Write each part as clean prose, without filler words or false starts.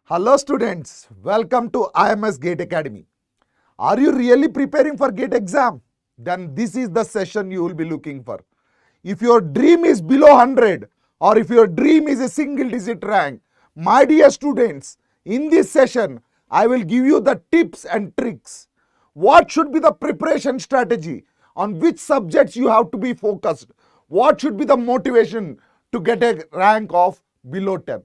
Hello students, welcome to IMS GATE Academy. Are you really preparing for GATE exam? Then this is the session you will be looking for. If your dream is below 100 or if your dream is a single digit rank, my dear students, in this session, I will give you the tips and tricks. What should be the preparation strategy? On which subjects you have to be focused? What should be the motivation to get a rank of below 10?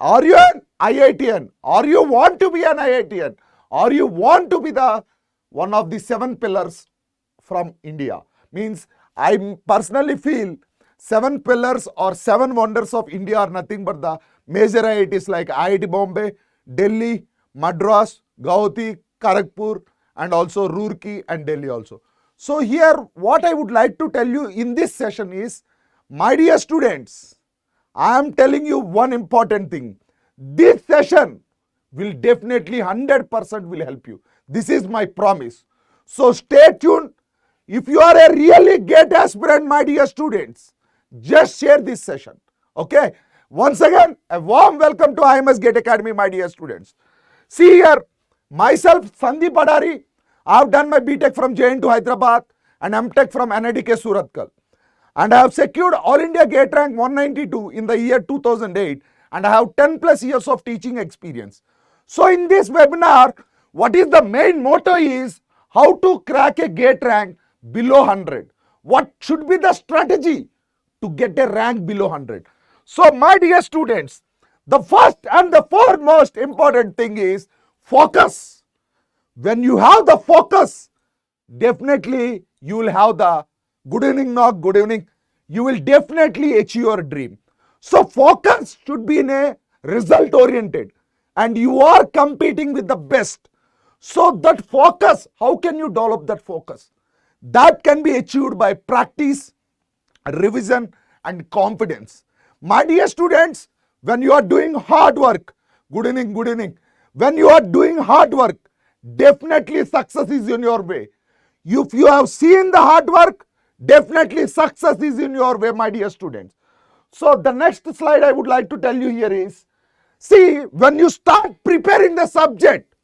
Are you an IITian? Or you want to be an IITian? Or you want to be the one of the 7 pillars from India? Means I personally feel 7 pillars or 7 wonders of India are nothing but the major IITs like IIT Bombay, Delhi, Madras, Gauhati, Kharagpur, and also Roorkee and Delhi also. So here what I would like to tell you in this session is, my dear students, I am telling you one important thing. This session will definitely 100% will help you. This is my promise. So stay tuned. If you are a really GATE aspirant, my dear students, just share this session. Okay. Once again, a warm welcome to IMS GATE Academy, my dear students. See here, myself, Sandeep Adari. I have done my BTech from JNTU Hyderabad and MTech from NITK Surathkal. And I have secured All India GATE rank 192 in the year 2008 and I have 10 plus years of teaching experience. So in this webinar, what is the main motto is how to crack a GATE rank below 100. What should be the strategy to get a rank below 100? So my dear students, the first and the foremost important thing is focus. When you have the focus, definitely you will have the good evening, knock, good evening. You will definitely achieve your dream. So focus should be in a result oriented and you are competing with the best. So that focus, how can you develop that focus? That can be achieved by practice, revision and confidence. My dear students, when you are doing hard work, good evening, good evening. When you are doing hard work, definitely success is in your way. If you have seen the hard work, definitely success is in your way, my dear students. So the next slide I would like to tell you here is, see, when you start preparing the subject,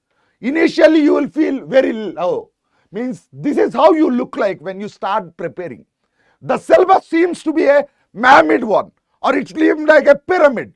initially you will feel very low. Means this is how you look like when you start preparing. The syllabus seems to be a pyramid one or it seems like a pyramid.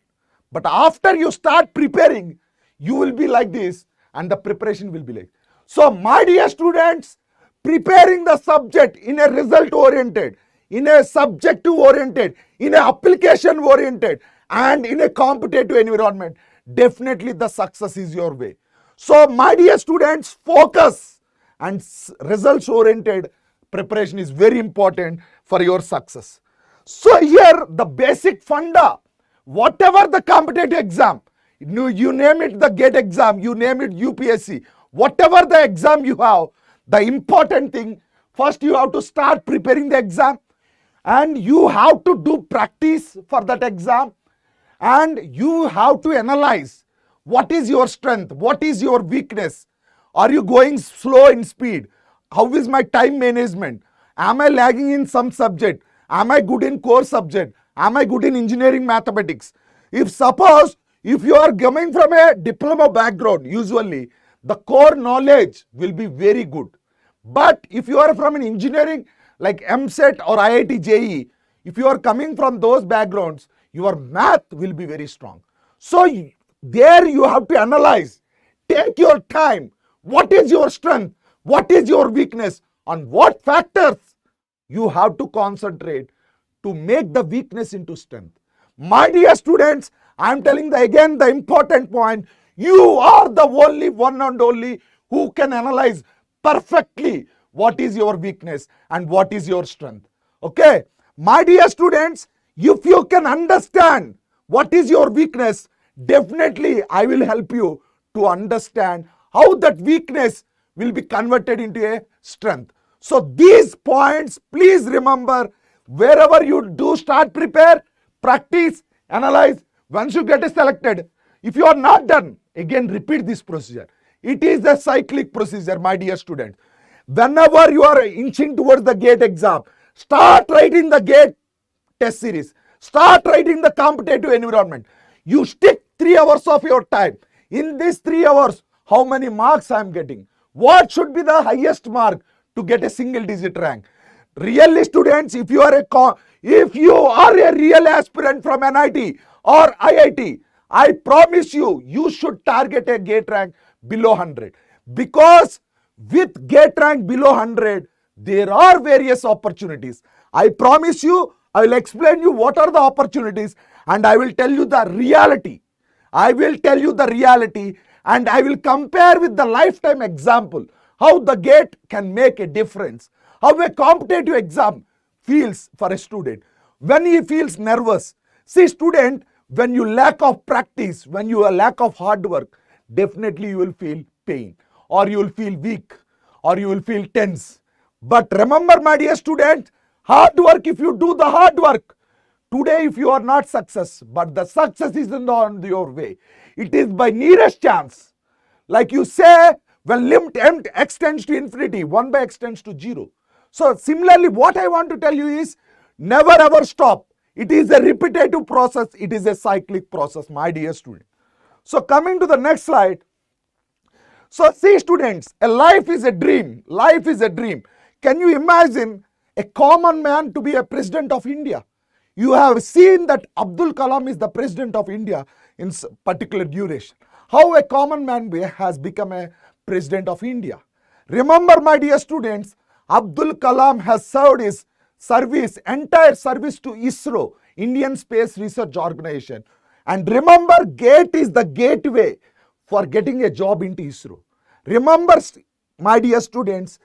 But after you start preparing, you will be like this and the preparation will be like. So my dear students, preparing the subject in a result oriented, in a subjective oriented, in a application oriented and in a competitive environment, definitely the success is your way. So my dear students, focus and results oriented preparation is very important for your success. So here the basic funda, whatever the competitive exam, you name it the GATE exam, you name it UPSC, whatever the exam you have, the important thing, first you have to start preparing the exam and you have to do practice for that exam and you have to analyze what is your strength, what is your weakness. Are you going slow in speed? How is my time management? Am I lagging in some subject? Am I good in core subject? Am I good in engineering mathematics? If suppose, if you are coming from a diploma background, usually the core knowledge will be very good. But if you are from an engineering like MSET or IIT JEE, if you are coming from those backgrounds, your math will be very strong. So there you have to analyze, take your time, what is your strength, what is your weakness, on what factors you have to concentrate to make the weakness into strength. My dear students, I am telling again the important point, you are the only one and only who can analyze perfectly what is your weakness and what is your strength. Okay, my dear students, if you can understand what is your weakness, definitely I will help you to understand how that weakness will be converted into a strength. So these points, please remember, wherever you do start prepare, practice, analyze, once you get selected, if you are not done, again repeat this procedure. It is a cyclic procedure, my dear students. Whenever you are inching towards the GATE exam, start writing the GATE test series. Start writing the competitive environment. You stick 3 hours of your time. In these 3 hours, how many marks I am getting? What should be the highest mark to get a single digit rank? Really students, if you are a real aspirant from NIT or IIT, I promise you, you should target a GATE rank below 100. Because with GATE rank below 100, there are various opportunities. I promise you, I will explain you what are the opportunities and I will tell you the reality. I will tell you the reality and I will compare with the lifetime example how the GATE can make a difference. How a competitive exam feels for a student when he feels nervous. See student, when you lack of practice, when you lack of hard work, definitely you will feel pain or you will feel weak or you will feel tense. But remember my dear student, hard work, if you do the hard work, today if you are not success, but the success isn't on your way. It is by nearest chance. Like you say, when limit m extends to infinity, 1 by extends to 0. So similarly, what I want to tell you is, never ever stop. It is a repetitive process. It is a cyclic process, my dear student. So coming to the next slide. So see students, a life is a dream. Life is a dream. Can you imagine a common man to be a president of India? You have seen that Abdul Kalam is the president of India in particular duration. How a common man has become a president of India. Remember my dear students, Abdul Kalam has served his entire service to ISRO, Indian Space Research Organization. And remember, GATE is the gateway for getting a job into ISRO. Remember, my dear students,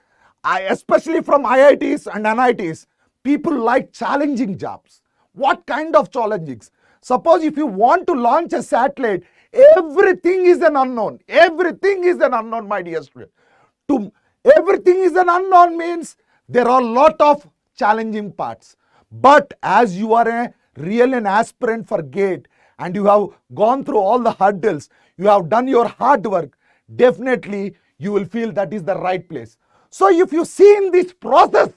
especially from IITs and NITs, people like challenging jobs. What kind of challenging? Suppose if you want to launch a satellite, everything is an unknown. Everything is an unknown, my dear student. Everything is an unknown means there are a lot of challenging parts. But as you are an aspirant for GATE and you have gone through all the hurdles, you have done your hard work, definitely you will feel that is the right place. So if you see in this process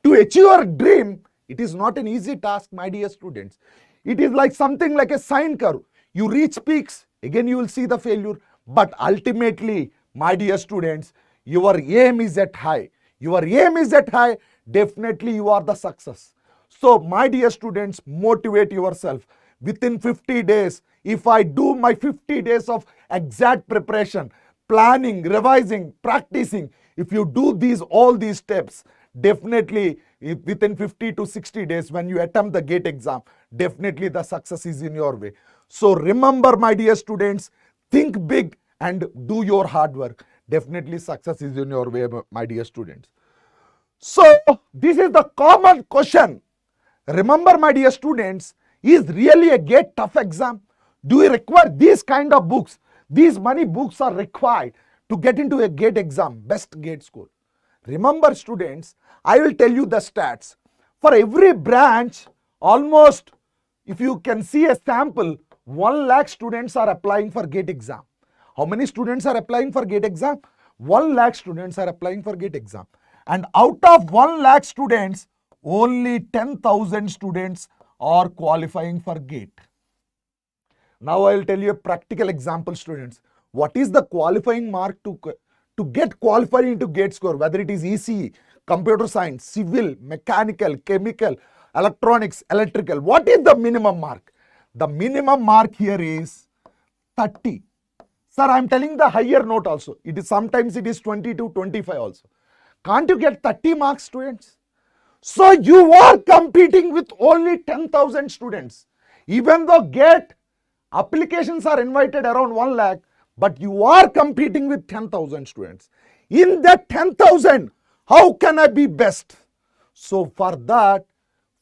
to achieve your dream, it is not an easy task, my dear students. It is like something like a sine curve. You reach peaks, again you will see the failure. But ultimately, my dear students, your aim is at high. Your aim is at high, definitely you are the success. So my dear students, motivate yourself. Within 50 days, if I do my 50 days of exact preparation, planning, revising, practicing, if you do all these steps, definitely within 50 to 60 days when you attempt the GATE exam, definitely the success is in your way. So remember my dear students, think big and do your hard work. Definitely success is in your way, my dear students. So this is the common question. Remember my dear students, is really a GATE tough exam? Do you require these kind of books? These many books are required to get into a GATE exam, best GATE score. Remember students, I will tell you the stats. For every branch, almost, if you can see a sample, 1 lakh students are applying for GATE exam. How many students are applying for GATE exam? 1 lakh students are applying for GATE exam. And out of 1 lakh students, only 10,000 students are qualifying for GATE. Now I will tell you a practical example, students. What is the qualifying mark to get qualified into GATE score, whether it is ECE, computer science, civil, mechanical, chemical, electronics, electrical? What is the minimum mark? The minimum mark here is 30. Sir, I am telling the higher note also. It is sometimes it is 20 to 25 also. Can't you get 30 marks, students? So you are competing with only 10,000 students. Even though GATE applications are invited around 1 lakh, but you are competing with 10,000 students. In that 10,000, how can I be best? So for that,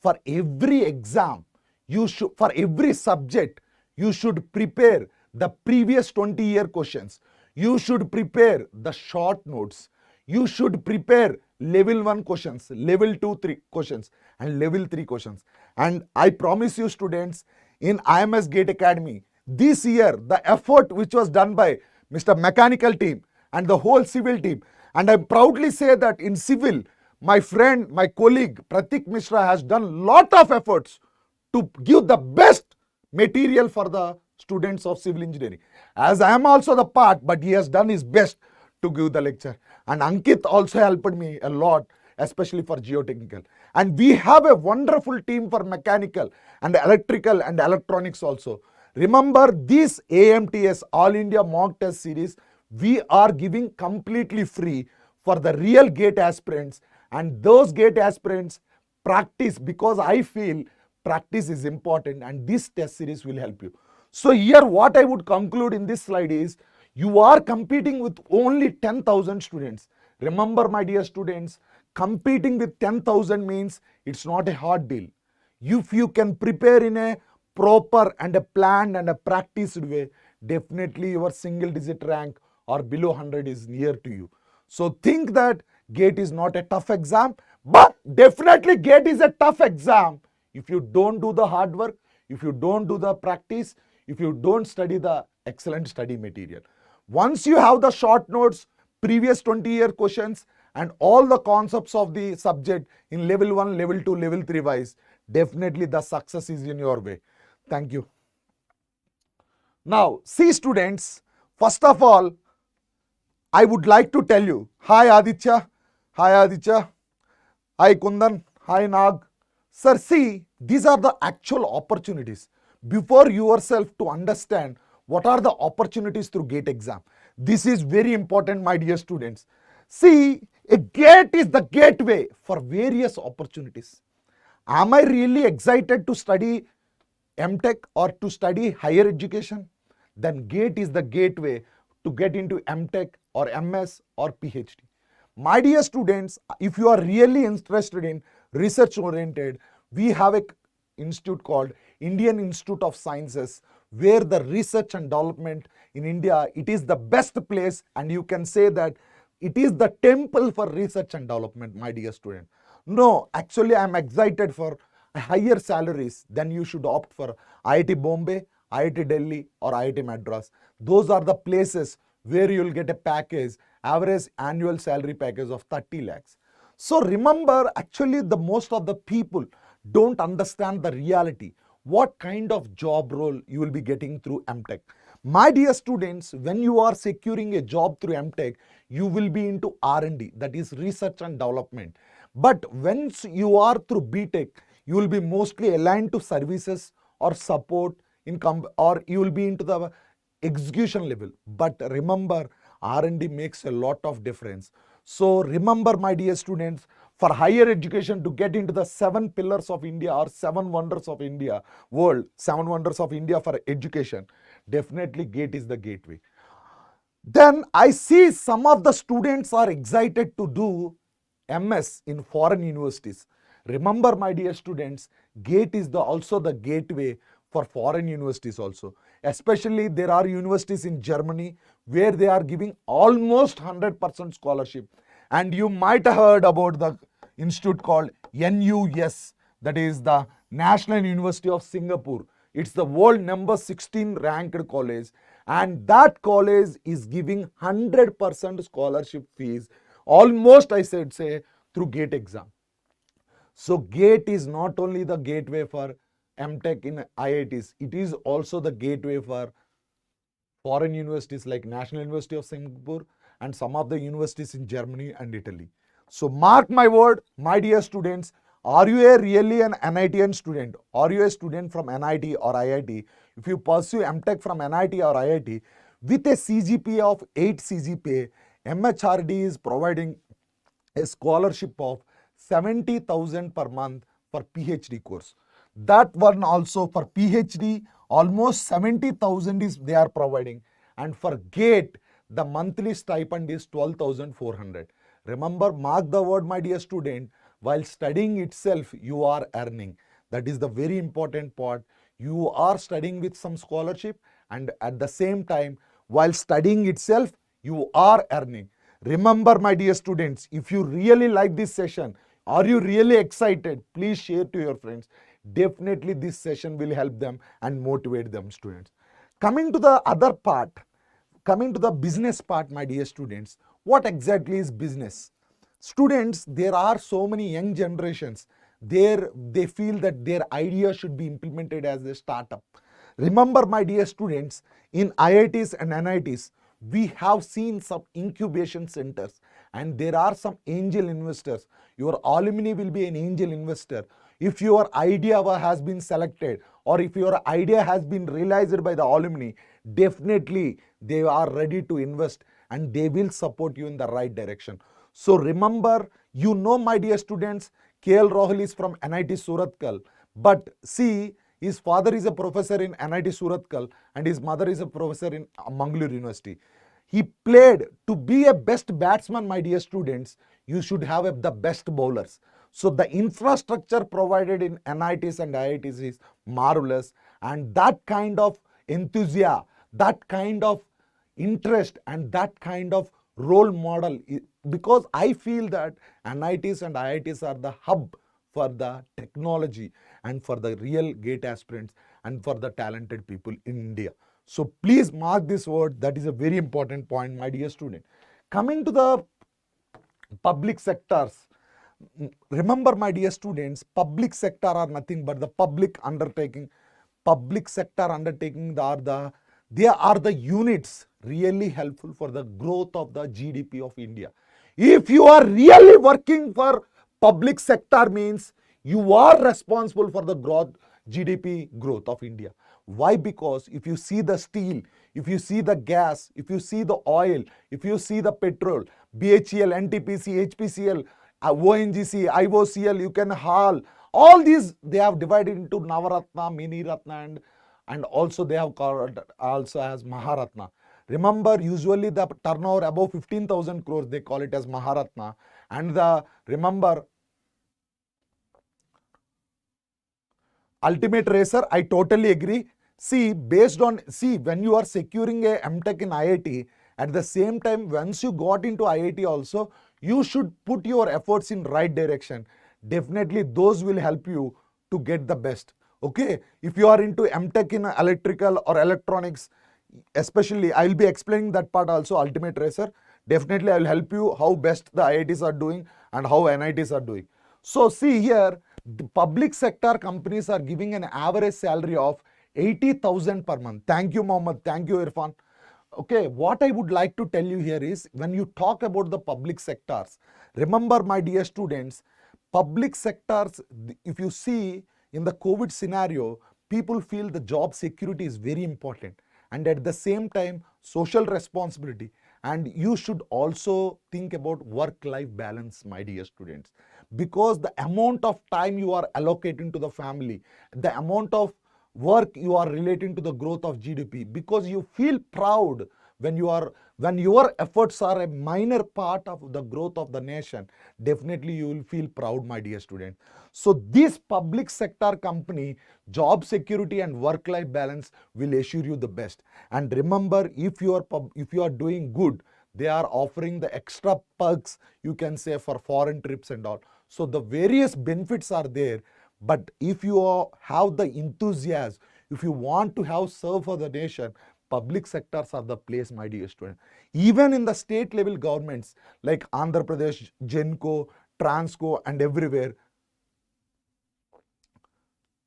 for every exam, for every subject, you should prepare the previous 20-year questions. You should prepare the short notes. You should prepare level 1 questions, level 2, 3 questions and level 3 questions. And I promise you students, in IMS GATE Academy, this year, the effort which was done by Mr. Mechanical team and the whole civil team, and I proudly say that in civil, my friend, my colleague Pratik Mishra has done lot of efforts to give the best material for the students of civil engineering. As I am also the part, but he has done his best to give the lecture. And Ankit also helped me a lot, especially for geotechnical. And we have a wonderful team for mechanical and electrical and electronics also. Remember this AMTS, All India Mock Test Series, we are giving completely free for the real GATE aspirants, and those GATE aspirants practice, because I feel practice is important and this test series will help you. So here what I would conclude in this slide is, you are competing with only 10,000 students. Remember my dear students, competing with 10,000 means it's not a hard deal. If you can prepare in a proper and a planned and a practiced way, definitely your single digit rank or below 100 is near to you. So think that GATE is not a tough exam, but definitely GATE is a tough exam if you don't do the hard work, if you don't do the practice, if you don't study the excellent study material. Once you have the short notes, previous 20-year questions and all the concepts of the subject in level 1, level 2, level 3 wise, definitely the success is in your way. Thank you. Now, see students, first of all, I would like to tell you, hi Aditya, hi Kundan, hi Nag. Sir, see, these are the actual opportunities. Before yourself to understand what are the opportunities through GATE exam. This is very important, my dear students. See, a GATE is the gateway for various opportunities. Am I really excited to study MTech or to study higher education? Then GATE is the gateway to get into MTech or MS or PhD. My dear students, if you are really interested in research oriented, we have an institute called Indian Institute of Sciences, where the research and development in India, it is the best place, and you can say that it is the temple for research and development, my dear student. No, actually I am excited for higher salaries, then you should opt for IIT Bombay, IIT Delhi or IIT Madras. Those are the places where you will get a package, average annual salary package of 30 lakhs. So remember, actually the most of the people don't understand the reality, what kind of job role you will be getting through MTech. My dear students, when you are securing a job through MTech, you will be into R&D, that is research and development. But once you are through BTech, you will be mostly aligned to services or support income, or you will be into the execution level. But remember, R&D makes a lot of difference. So remember, my dear students, for higher education to get into the 7 pillars of India or 7 wonders of India world, 7 wonders of India for education, definitely GATE is the gateway. Then I see some of the students are excited to do MS in foreign universities. Remember, my dear students, GATE is also the gateway for foreign universities also. Especially there are universities in Germany where they are giving almost 100% scholarship. And you might have heard about the institute called NUS, that is the National University of Singapore. It's the world number 16 ranked college, and that college is giving 100% scholarship fees, almost I said say through GATE exam. So GATE is not only the gateway for MTech in IITs, it is also the gateway for foreign universities like National University of Singapore and some of the universities in Germany and Italy. So mark my word, my dear students, are you really an NITian student? Are you a student from NIT or IIT? If you pursue MTech from NIT or IIT with a CGPA of 8 CGPA, MHRD is providing a scholarship of 70,000 per month for PhD course. That one also for PhD, almost 70,000 is they are providing. And for GATE, the monthly stipend is 12,400. Remember, mark the word, my dear student, while studying itself, you are earning. That is the very important part. You are studying with some scholarship, and at the same time, while studying itself, you are earning. Remember, my dear students, if you really like this session, are you really excited? Please share to your friends. Definitely this session will help them and motivate them, students. Coming to the other part, coming to the business part, my dear students, what exactly is business? Students, there are so many young generations, they feel that their idea should be implemented as a startup. Remember, my dear students, in IITs and NITs, we have seen some incubation centers and there are some angel investors. Your alumni will be an angel investor. If your idea has been selected or if your idea has been realized by the alumni, definitely they are ready to invest and they will support you in the right direction. So remember, you know, my dear students, KL Rahul is from NIT Surathkal, but see, his father is a professor in NIT Surathkal and his mother is a professor in Mangalore University. He played to be a best batsman, my dear students. You should have the best bowlers. So the infrastructure provided in NITs and IITs is marvelous, and that kind of enthusiasm, that kind of interest and that kind of role model, because I feel that NITs and IITs are the hub for the technology and for the real GATE aspirants and for the talented people in India. So please mark this word. That is a very important point, my dear student. Coming to the public sectors, remember, my dear students, public sector are nothing but the public undertaking. Public sector undertaking they are the units really helpful for the growth of the GDP of India. If you are really working for public sector, means you are responsible for the GDP growth of India. Why? Because if you see the steel, if you see the gas, if you see the oil, if you see the petrol, BHEL, NTPC, HPCL, ONGC, IOCL, you can haul, all these they have divided into Navaratna, Mini Ratna, and also they have called also as Maharatna. Remember, usually the turnover above 15,000 crores, they call it as Maharatna. And remember, ultimate racer, I totally agree. See, when you are securing a MTech in IIT, at the same time, once you got into IIT also, you should put your efforts in right direction. Definitely, those will help you to get the best. Okay, if you are into MTech in electrical or electronics, especially, I will be explaining that part also, ultimate racer. Definitely, I will help you how best the IITs are doing and how NITs are doing. So see here, the public sector companies are giving an average salary of 80,000 per month. Thank you, Mohammed. Thank you, Irfan. Okay, what I would like to tell you here is, when you talk about the public sectors, remember, my dear students, public sectors, if you see in the COVID scenario, people feel the job security is very important, and at the same time, social responsibility. And you should also think about work-life balance, my dear students, because the amount of time you are allocating to the family, the amount of work you are relating to the growth of GDP, because you feel proud when your efforts are a minor part of the growth of the nation, definitely you will feel proud, my dear student. So this public sector company, job security and work-life balance will assure you the best. And remember, if you are doing good, they are offering the extra perks, you can say, for foreign trips and all. So the various benefits are there. But if you have the enthusiasm, if you want to have serve for the nation, public sectors are the place, my dear student. Even in the state level governments like Andhra Pradesh, Genco, Transco, and everywhere,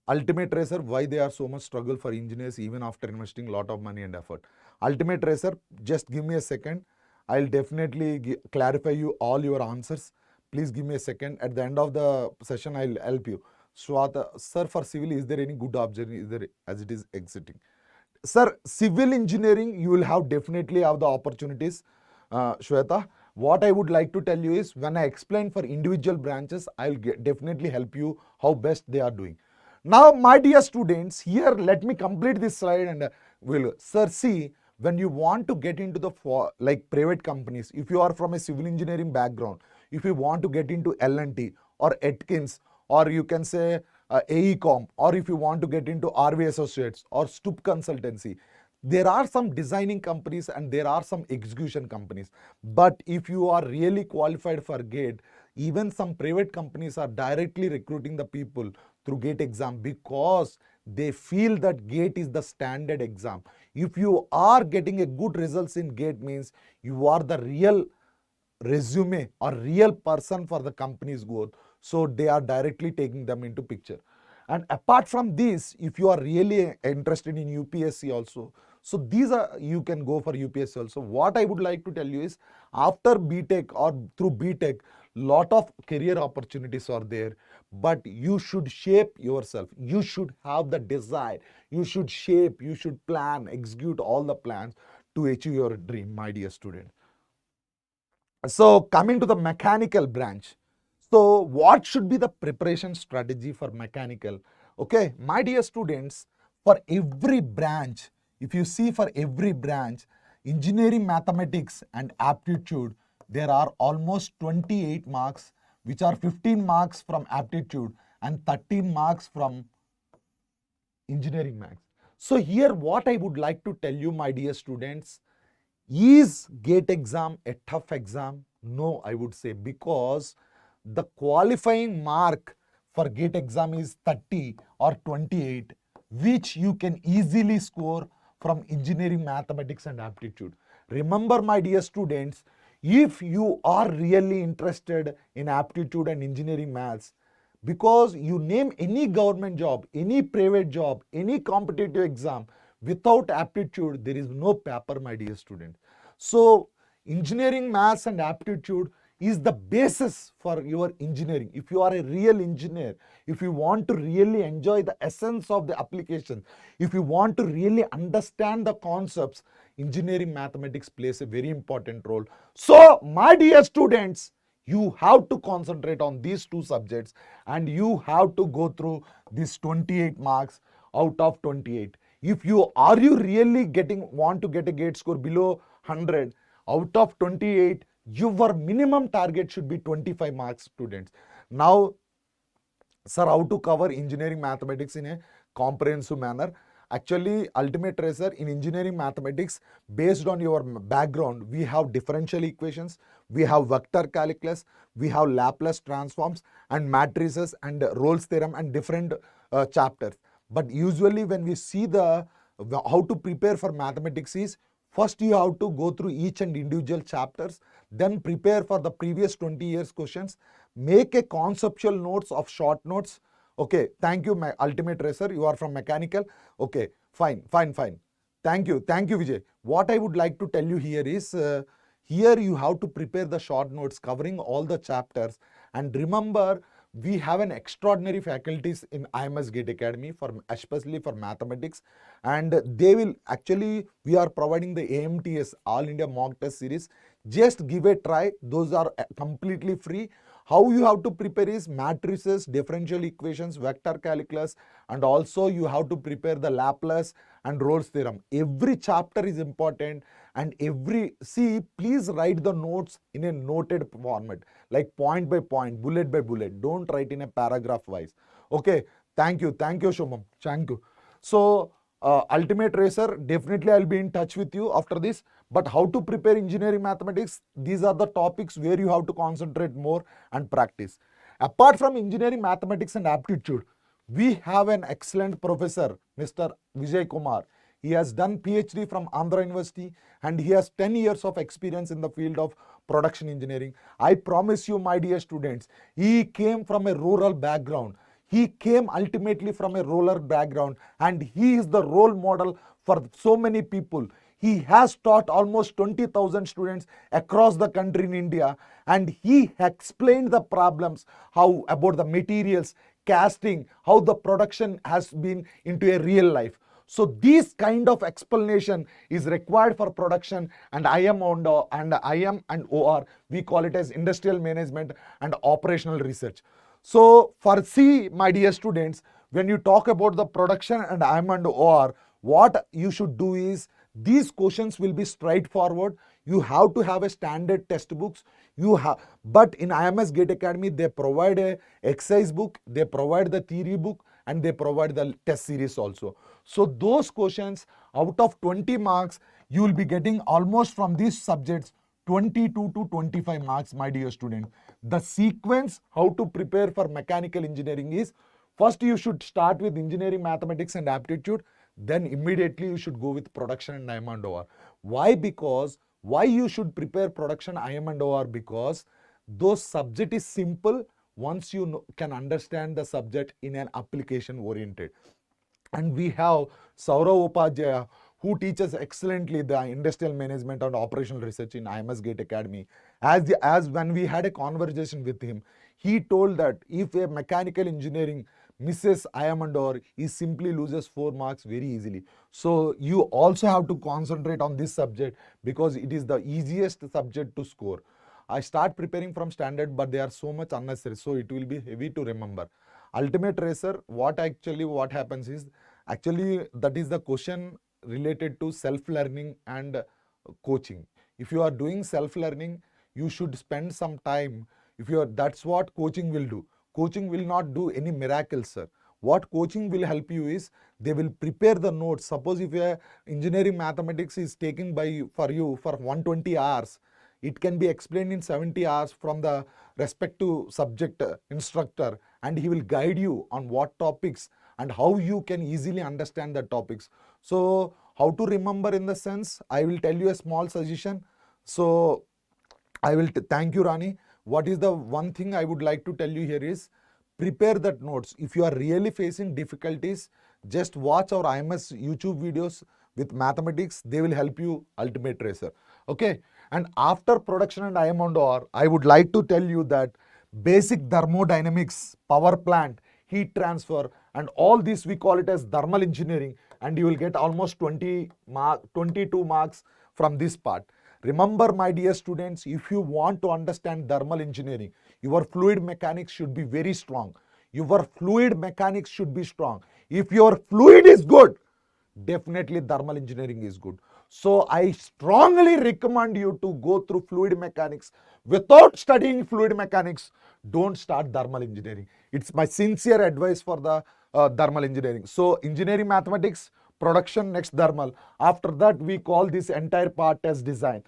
ultimate racer, why they are so much struggle for engineers even after investing a lot of money and effort. Ultimate racer, just give me a second. I'll definitely clarify you all your answers. Please give me a second. At the end of the session, I'll help you. Swata, sir, for civil, is there any good option? Is there, as it is exiting? Sir, civil engineering, you will definitely have the opportunities, Shweta. What I would like to tell you is, when I explain for individual branches, I'll definitely help you how best they are doing. Now, my dear students, here let me complete this slide and sir, see, when you want to get into the private companies, if you are from a civil engineering background, if you want to get into L&T or Atkins, or you can say AECOM, or if you want to get into RV Associates or Stoop Consultancy, there are some designing companies and there are some execution companies. But if you are really qualified for GATE, even some private companies are directly recruiting the people through GATE exam, because they feel that GATE is the standard exam. If you are getting a good results in GATE, means you are the real resume or real person for the company's growth. So they are directly taking them into picture. And apart from this, if you are really interested in UPSC also, so these are, you can go for UPSC also. What I would like to tell you is, after BTech or through BTech, lot of career opportunities are there, but you should shape yourself. You should have the desire. You should shape, you should plan, execute all the plans to achieve your dream, my dear student. So coming to the mechanical branch. So what should be the preparation strategy for mechanical? Okay, my dear students, for every branch, if you see for every branch, engineering, mathematics and aptitude, there are almost 28 marks, which are 15 marks from aptitude and 13 marks from engineering maths. So here what I would like to tell you, my dear students, is GATE exam a tough exam? No, I would say, because the qualifying mark for GATE exam is 30 or 28, which you can easily score from engineering, mathematics and aptitude. Remember, my dear students, if you are really interested in aptitude and engineering maths, because you name any government job, any private job, any competitive exam, without aptitude, there is no paper, my dear student. So, engineering, maths and aptitude is the basis for your engineering. If you are a real engineer, if you want to really enjoy the essence of the application, if you want to really understand the concepts, engineering mathematics plays a very important role. So, my dear students, you have to concentrate on these two subjects and you have to go through these 28 marks out of 28. If you are you really want to get a GATE score below 100 out of 28, your minimum target should be 25 marks, students. Now, sir, how to cover engineering mathematics in a comprehensive manner? Actually, ultimate tracer in engineering mathematics, based on your background, we have differential equations, we have vector calculus, we have Laplace transforms and matrices and Rolle's theorem and different chapters. But usually when we see the how to prepare for mathematics is, first you have to go through each and individual chapters, then prepare for the previous 20 years questions, make a conceptual notes of short notes. Okay, thank you, my ultimate tracer. You are from mechanical. Okay, fine. Thank you, Vijay. What I would like to tell you here is, here you have to prepare the short notes covering all the chapters. And remember, we have an extraordinary faculties in IMS GATE Academy, especially for mathematics, and they will actually, we are providing the AMTS, All India Mock Test Series. Just give a try. Those are completely free. How you have to prepare is matrices, differential equations, vector calculus, and also you have to prepare the Laplace and Rolle's theorem. Every chapter is important, and please write the notes in a noted format, like point by point, bullet by bullet. Don't write in a paragraph wise. Okay, thank you, Shomam. Thank you. So, ultimate racer, definitely I'll be in touch with you after this. But how to prepare engineering mathematics, these are the topics where you have to concentrate more and practice. Apart from engineering mathematics and aptitude, we have an excellent professor, Mr. Vijay Kumar. He has done PhD from Andhra University and he has 10 years of experience in the field of production engineering. I promise you, my dear students, he came from a rural background. He came ultimately from a rural background and he is the role model for so many people. He has taught almost 20,000 students across the country in India, and he explained the problems, how about the materials, casting, how the production has been into a real life. So this kind of explanation is required for production, and IM and OR, we call it as industrial management and operational research. So for C, my dear students, when you talk about the production and IM and OR, what you should do is, these questions will be straightforward. You have to have a standard textbooks. But in IMS GATE Academy, they provide a exercise book, they provide the theory book, and they provide the test series also. So those questions, out of 20 marks, you will be getting almost from these subjects 22 to 25 marks, my dear student. The sequence how to prepare for mechanical engineering is, first you should start with engineering mathematics and aptitude, then immediately you should go with production and IM and OR. Why you should prepare production, IM and OR? Because those subject is simple, once you can understand the subject in an application oriented. And we have Saurav Upadhyaya, who teaches excellently the industrial management and operational research in IMS GATE Academy. As when we had a conversation with him, he told that if a mechanical engineering misses IM and OR, he simply loses 4 marks very easily. So you also have to concentrate on this subject because it is the easiest subject to score. I start preparing from standard, but they are so much unnecessary, so it will be heavy to remember. Ultimate Racer, what happens is, actually that is the question related to self-learning and coaching. If you are doing self-learning, you should spend some time. That's what coaching will do. Coaching will not do any miracles, sir. What coaching will help you is, they will prepare the notes. Suppose if your engineering mathematics is taken for you for 120 hours, it can be explained in 70 hours from the respective subject instructor, and he will guide you on what topics and how you can easily understand the topics. So how to remember, in the sense, I will tell you a small suggestion. So I will thank you, Rani. What is the one thing I would like to tell you here is, prepare that notes. If you are really facing difficulties, just watch our IMS YouTube videos with mathematics. They will help you, Ultimate Racer. Okay. And after production and IM and OR, I would like to tell you that basic thermodynamics, power plant, heat transfer, and all this we call it as thermal engineering, and you will get almost 22 marks from this part. Remember, my dear students, if you want to understand thermal engineering, your fluid mechanics should be very strong. Your fluid mechanics should be strong. If your fluid is good, definitely thermal engineering is good. So I strongly recommend you to go through fluid mechanics. Without studying fluid mechanics, don't start thermal engineering. It's my sincere advice for the thermal engineering. So engineering mathematics, production, next thermal. After that, we call this entire part as design.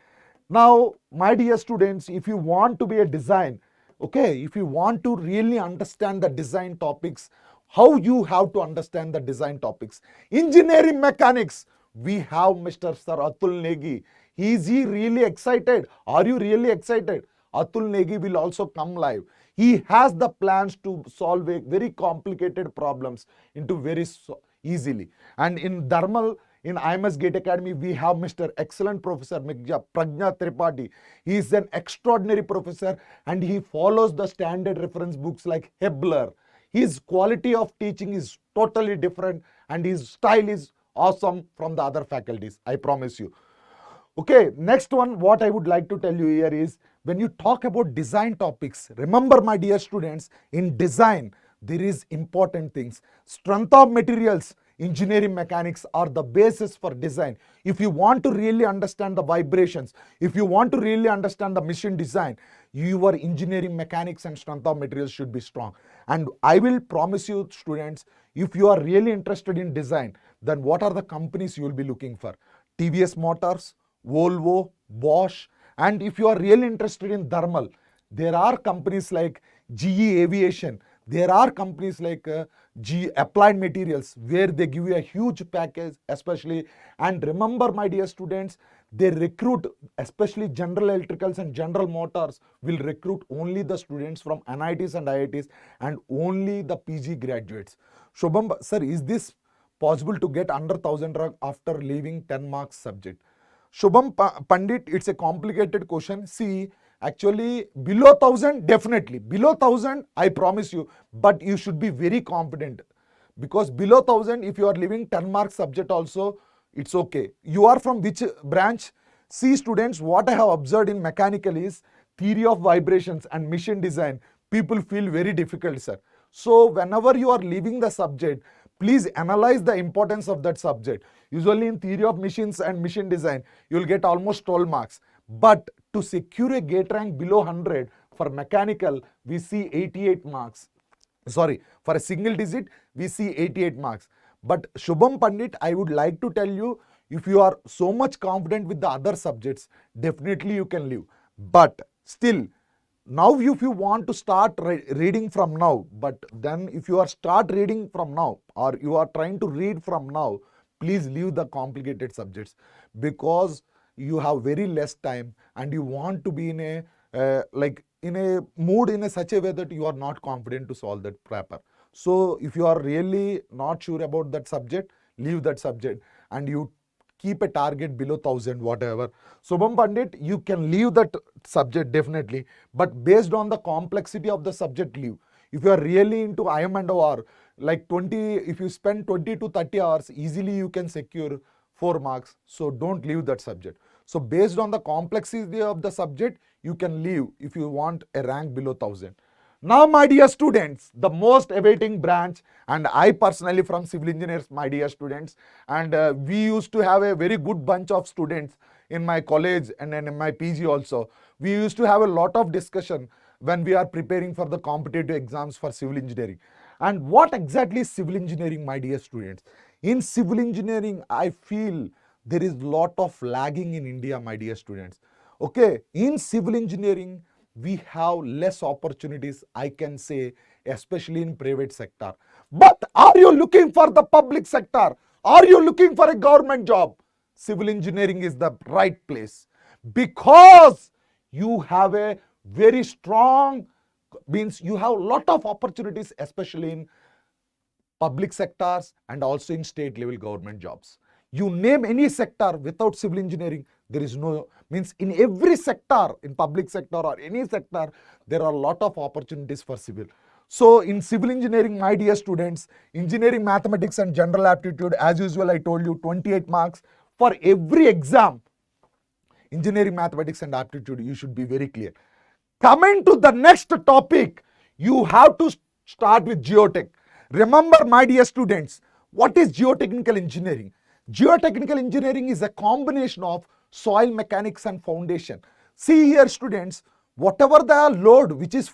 Now, my dear students, if you want to be a design, okay, if you want to really understand the design topics, how you have to understand the design topics. Engineering mechanics, we have Mr. Sir Atul Negi. Is he really excited? Are you really excited? Atul Negi will also come live. He has the plans to solve very complicated problems into very easily. And in thermal, in IMS GATE Academy, we have Mr. Excellent Professor Prajna Tripathi. He is an extraordinary professor, and he follows the standard reference books like Hebler. His quality of teaching is totally different, and his style is awesome from the other faculties, I promise you. Okay, next one, what I would like to tell you here is, when you talk about design topics, remember, my dear students, in design, there is important things. Strength of materials, engineering mechanics are the basis for design. If you want to really understand the vibrations, if you want to really understand the machine design, your engineering mechanics and strength of materials should be strong. And I will promise you, students, if you are really interested in design, then what are the companies you will be looking for? TVS Motors, Volvo, Bosch. And if you are really interested in thermal, there are companies like GE Aviation. There are companies like Applied Materials, where they give you a huge package, especially. And remember, my dear students, they recruit, especially General Electricals and General Motors will recruit only the students from NITs and IITs, and only the PG graduates. Shubham, sir, is this possible to get under 1000 rank after leaving 10 marks subject? Shubham Pandit, it's a complicated question. See, actually, below 1000, definitely. Below 1000, I promise you, but you should be very confident. Because below 1000, if you are leaving 10 marks subject also, it's okay. You are from which branch? See, students, what I have observed in mechanical is, theory of vibrations and machine design, people feel very difficult, sir. So whenever you are leaving the subject, please analyze the importance of that subject. Usually in theory of machines and machine design, you will get almost 12 marks. But to secure a GATE rank below 100, for mechanical, we see 88 marks. Sorry, for a single digit, we see 88 marks. But Shubham Pandit, I would like to tell you, if you are so much confident with the other subjects, definitely you can leave. But still, now if you want to start reading from now, but then if you are start reading from now, or you are trying to read from now, please leave the complicated subjects, because you have very less time and you want to be in a in a mood in a such a way that you are not confident to solve that paper. So if you are really not sure about that subject, leave that subject and you keep a target below 1000 whatever. Shubham Pandit, you can leave that subject definitely, but based on the complexity of the subject, leave. If you are really into IM and OR, like 20, if you spend 20 to 30 hours, easily you can secure 4 marks. So don't leave that subject. So based on the complexity of the subject, you can leave if you want a rank below 1000. Now, my dear students, the most awaiting branch, and I personally from civil engineers, my dear students, and we used to have a very good bunch of students in my college and in my PG also. We used to have a lot of discussion when we are preparing for the competitive exams for civil engineering. And what exactly is civil engineering, my dear students? In civil engineering, I feel there is lot of lagging in India, my dear students. Okay, in civil engineering, we have less opportunities, I can say, especially in private sector. But are you looking for the public sector? Are you looking for a government job? Civil engineering is the right place, because you have a very strong, means you have a lot of opportunities, especially in public sectors and also in state level government jobs. You name any sector without civil engineering, there is no, means in every sector, in public sector or any sector, there are a lot of opportunities for civil. So in civil engineering, my dear students, engineering mathematics and general aptitude, as usual, I told you 28 marks for every exam. Engineering mathematics and aptitude, you should be very clear. Coming to the next topic, you have to start with geotech. Remember, my dear students, what is geotechnical engineering? Geotechnical engineering is a combination of soil mechanics and foundation. See here, students, whatever the load which is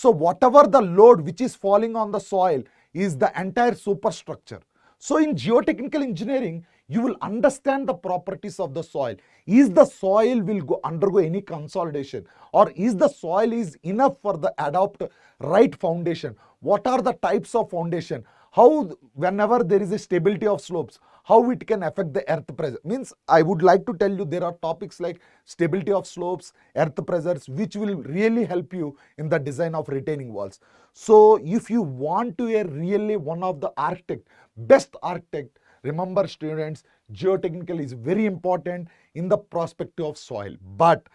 whatever the load which is falling on the soil is the entire superstructure. So in geotechnical engineering, you will understand the properties of the soil. Is the soil will undergo any consolidation, or is the soil is enough for the adopt right foundation? What are the types of foundation? How, whenever there is a stability of slopes, how it can affect the earth pressure? Means I would like to tell you, there are topics like stability of slopes, earth pressures, which will really help you in the design of retaining walls. So if you want to be really one of the best architect, remember students, geotechnical is very important in the perspective of soil. But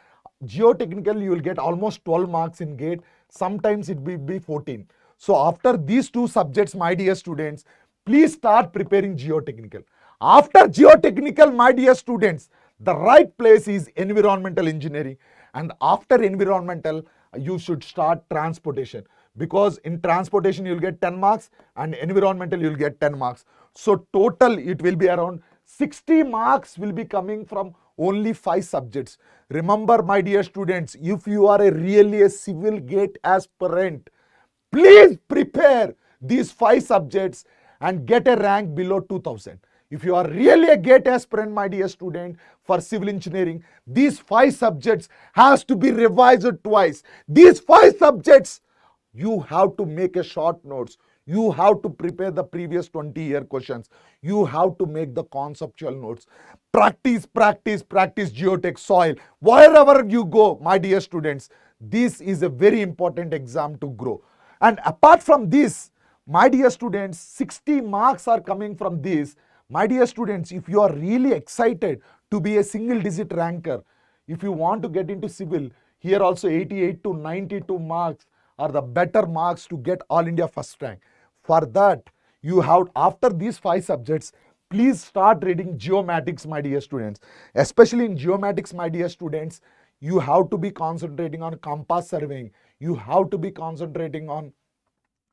geotechnical, you will get almost 12 marks in GATE, sometimes it will be 14. So after these two subjects, my dear students, please start preparing geotechnical. After geotechnical, my dear students, the right place is environmental engineering. And after environmental, you should start transportation, because in transportation you will get 10 marks and environmental you will get 10 marks. So total it will be around 60 marks will be coming from only 5 subjects. Remember, my dear students, if you are really a civil GATE aspirant, please prepare these 5 subjects and get a rank below 2000. If you are really a GATE aspirant, my dear student, for civil engineering, these 5 subjects has to be revised twice. These 5 subjects, you have to make a short notes. You have to prepare the previous 20-year questions. You have to make the conceptual notes. Practice, practice, practice geotech, soil. Wherever you go, my dear students, this is a very important exam to grow. And apart from this, my dear students, 60 marks are coming from this. My dear students, if you are really excited to be a single-digit ranker, if you want to get into civil, here also 88 to 92 marks are the better marks to get All India first rank. For that, you have, after these 5 subjects, please start reading geomatics, my dear students. Especially in geomatics, my dear students, you have to be concentrating on compass surveying. You have to be concentrating on,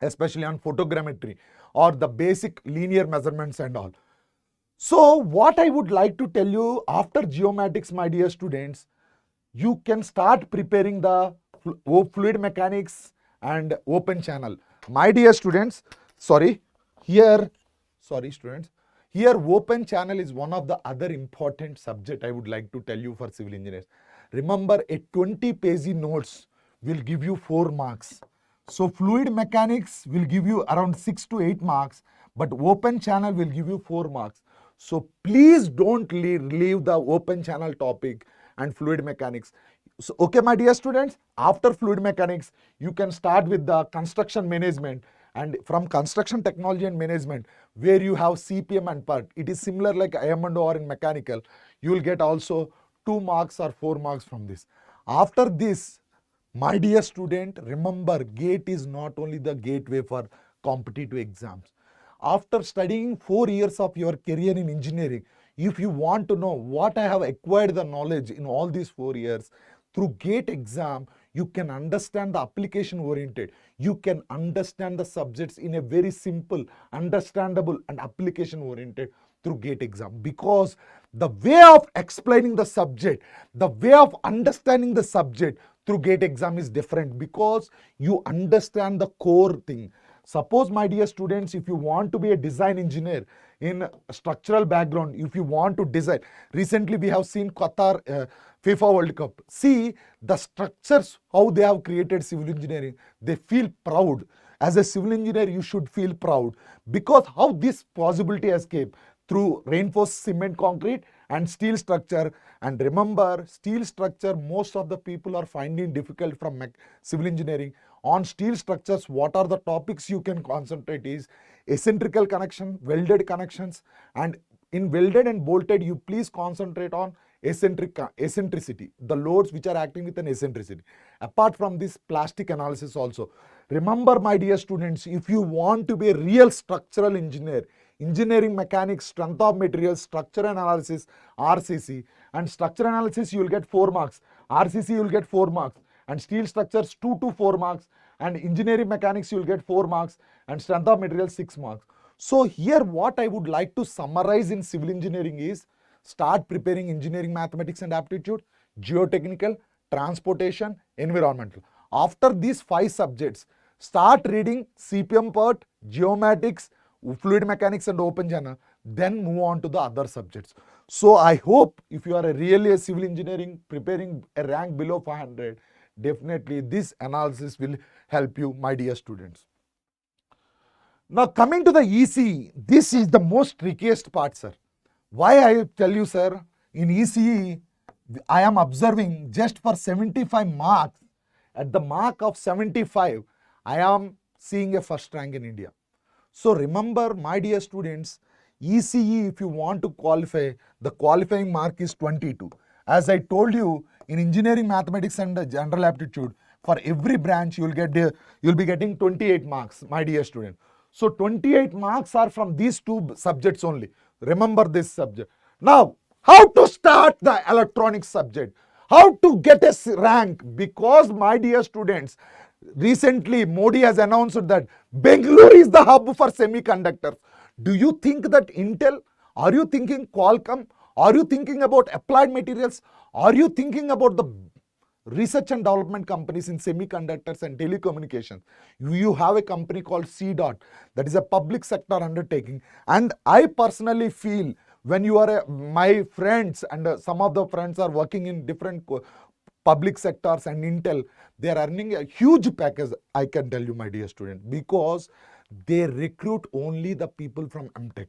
especially on photogrammetry or the basic linear measurements and all. So what I would like to tell you, after geomatics, my dear students, you can start preparing the fluid mechanics and open channel. My dear students, here open channel is one of the other important subject I would like to tell you for civil engineers. Remember, a 20-page notes will give you 4 marks. So fluid mechanics will give you around 6 to 8 marks, but open channel will give you 4 marks. So please don't leave the open channel topic and fluid mechanics. So, okay, my dear students, after fluid mechanics, you can start with the construction management, and from construction technology and management, where you have CPM and PERT. It is similar like IM&O or in mechanical. You will get also 2 marks or 4 marks from this. After this, my dear student, remember GATE is not only the gateway for competitive exams. After studying 4 years of your career in engineering, if you want to know what I have acquired the knowledge in all these 4 years, through GATE exam, you can understand the application oriented. You can understand the subjects in a very simple, understandable and application oriented through GATE exam, because the way of explaining the subject, the way of understanding the subject through GATE exam is different, because you understand the core thing. Suppose, my dear students, if you want to be a design engineer in structural background, if you want to design, recently we have seen Qatar FIFA World Cup. See the structures, how they have created civil engineering. They feel proud. As a civil engineer, you should feel proud, because how this possibility has came through reinforced cement concrete and steel structure. And remember, steel structure, most of the people are finding difficult from civil engineering. On steel structures, what are the topics you can concentrate is eccentrical connection, welded connections, and in welded and bolted, you please concentrate on eccentricity, the loads which are acting with an eccentricity. Apart from this, plastic analysis also. Remember, my dear students, if you want to be a real structural engineer, engineering mechanics, strength of materials, structure analysis, RCC, and structure analysis, you will get 4 marks. RCC, you will get 4 marks. And steel structures, 2 to 4 marks. And engineering mechanics, you will get 4 marks. And strength of materials, 6 marks. So here, what I would like to summarize in civil engineering is, start preparing engineering mathematics and aptitude, geotechnical, transportation, environmental. After these 5 subjects, start reading CPM part, geomatics, fluid mechanics and open channel, then move on to the other subjects. So I hope if you are really a civil engineering preparing a rank below 500, definitely this analysis will help you, my dear students. Now coming to the ECE, this is the most trickiest part, sir. Why I tell you, sir, in ECE, I am observing just for 75 marks, at the mark of 75, I am seeing a first rank in India. So remember, my dear students, ECE, if you want to qualify, the qualifying mark is 22. As I told you, in engineering mathematics and general aptitude, for every branch you will be getting 28 marks, my dear student. So 28 marks are from these 2 subjects only. Remember this subject. Now, how to start the electronics subject? How to get a rank? Because, my dear students, recently Modi has announced that Bengaluru is the hub for semiconductors. Do you think that Intel? Are you thinking Qualcomm? Are you thinking about applied materials? Are you thinking about the research and development companies in semiconductors and telecommunications? You have a company called CDOT, that is a public sector undertaking. And I personally feel, when you are my friends and some of the friends are working in different public sectors and Intel, they are earning a huge package, I can tell you, my dear student, because they recruit only the people from MTech.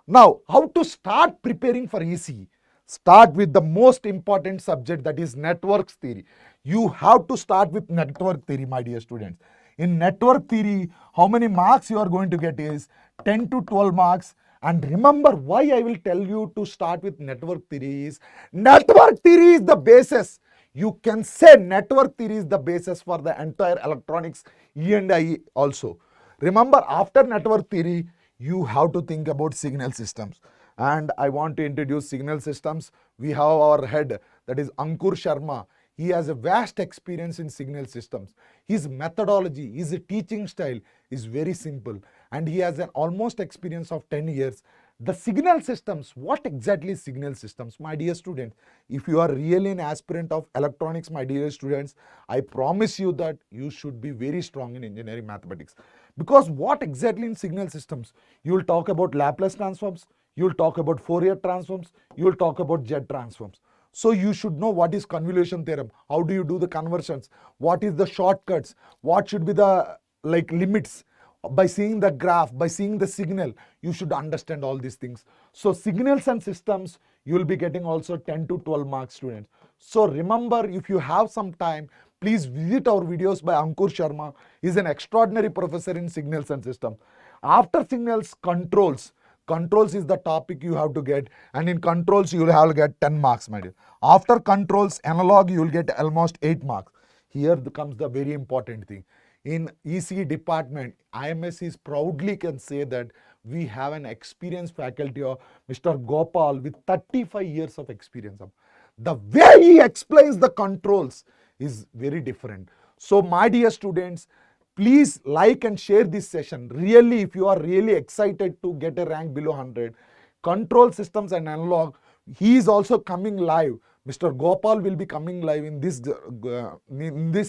Now, how to start preparing for ECE? Start with the most important subject, that is networks theory. You have to start with network theory, my dear students. In network theory, how many marks you are going to get is 10 to 12 marks. And remember, why I will tell you to start with network theory is, network theory is the basis. You can say network theory is the basis for the entire electronics E&I also. Remember, after network theory, you have to think about signal systems. And I want to introduce signal systems. We have our head, that is Ankur Sharma. He has a vast experience in signal systems. His methodology, his teaching style is very simple. And he has an almost experience of 10 years. The signal systems, what exactly is signal systems? My dear students, if you are really an aspirant of electronics, my dear students, I promise you that you should be very strong in engineering mathematics. Because what exactly in signal systems? You will talk about Laplace transforms, you will talk about Fourier transforms, you will talk about Z transforms. So you should know what is convolution theorem, how do you do the conversions, what is the shortcuts, what should be the limits. By seeing the graph, by seeing the signal, you should understand all these things. So signals and systems, you will be getting also 10 to 12 marks, students. So remember, if you have some time, please visit our videos by Ankur Sharma. He is an extraordinary professor in signals and systems. After signals, controls. Controls is the topic you have to get, and in controls you will have to get 10 marks, my dear. After controls, analog, you will get almost 8 marks. Here comes the very important thing. In ECE department, IMS is proudly can say that we have an experienced faculty of Mr. Gopal with 35 years of experience. The way he explains the controls is very different. So my dear students, please like and share this session. Really, if you are really excited to get a rank below 100, control systems and analog, he is also coming live. Mr. Gopal will be coming live in this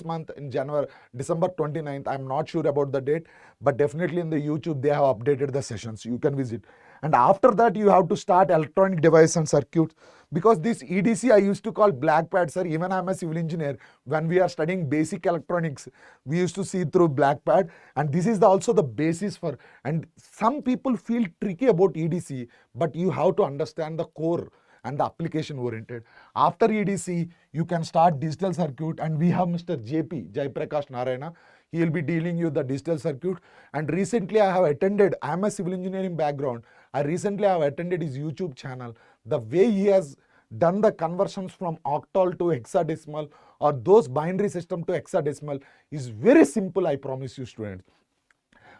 month, in December 29th. I'm not sure about the date, but definitely in the YouTube they have updated the sessions. You can visit. And after that, you have to start electronic device and circuits, because this EDC I used to call black pad, sir. Even I'm a civil engineer. When we are studying basic electronics, we used to see through black pad, and this is also the basis for. And some people feel tricky about EDC, but you have to understand the core and the application oriented. After EDC, you can start digital circuit, and we have Mr. JP, Jaiprakash Narayana. He will be dealing with the digital circuit. And recently I have attended, I am a civil engineering background. I recently have attended his YouTube channel. The way he has done the conversions from octal to hexadecimal, or those binary system to hexadecimal, is very simple, I promise you, students.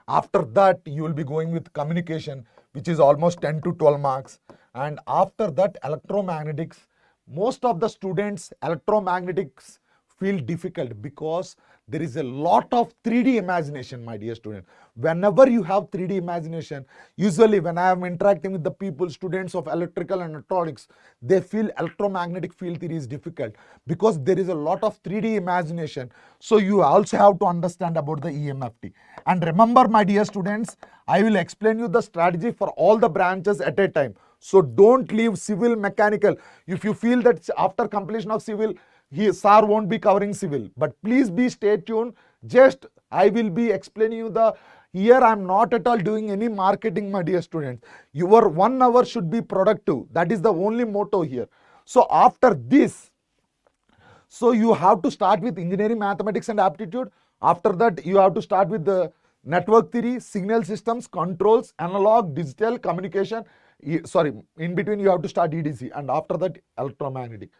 After that, you will be going with communication, which is almost 10 to 12 marks. And after that, electromagnetics. Most of the students, electromagnetics feel difficult because there is a lot of 3D imagination, my dear student. Whenever you have 3D imagination, usually when I am interacting with the people, students of electrical and electronics, they feel electromagnetic field theory is difficult because there is a lot of 3D imagination. So you also have to understand about the EMFT. And remember, my dear students, I will explain you the strategy for all the branches at a time. So don't leave civil, mechanical. If you feel that after completion of civil, sir won't be covering civil, but please be stay tuned. Just I will be explaining you the, here I am not at all doing any marketing, my dear students. Your 1 hour should be productive. That is the only motto here. So after this, so you have to start with engineering, mathematics and aptitude. After that, you have to start with the network theory, signal systems, controls, analog, digital, communication. In between you have to start EDC, and after that electromagnetic.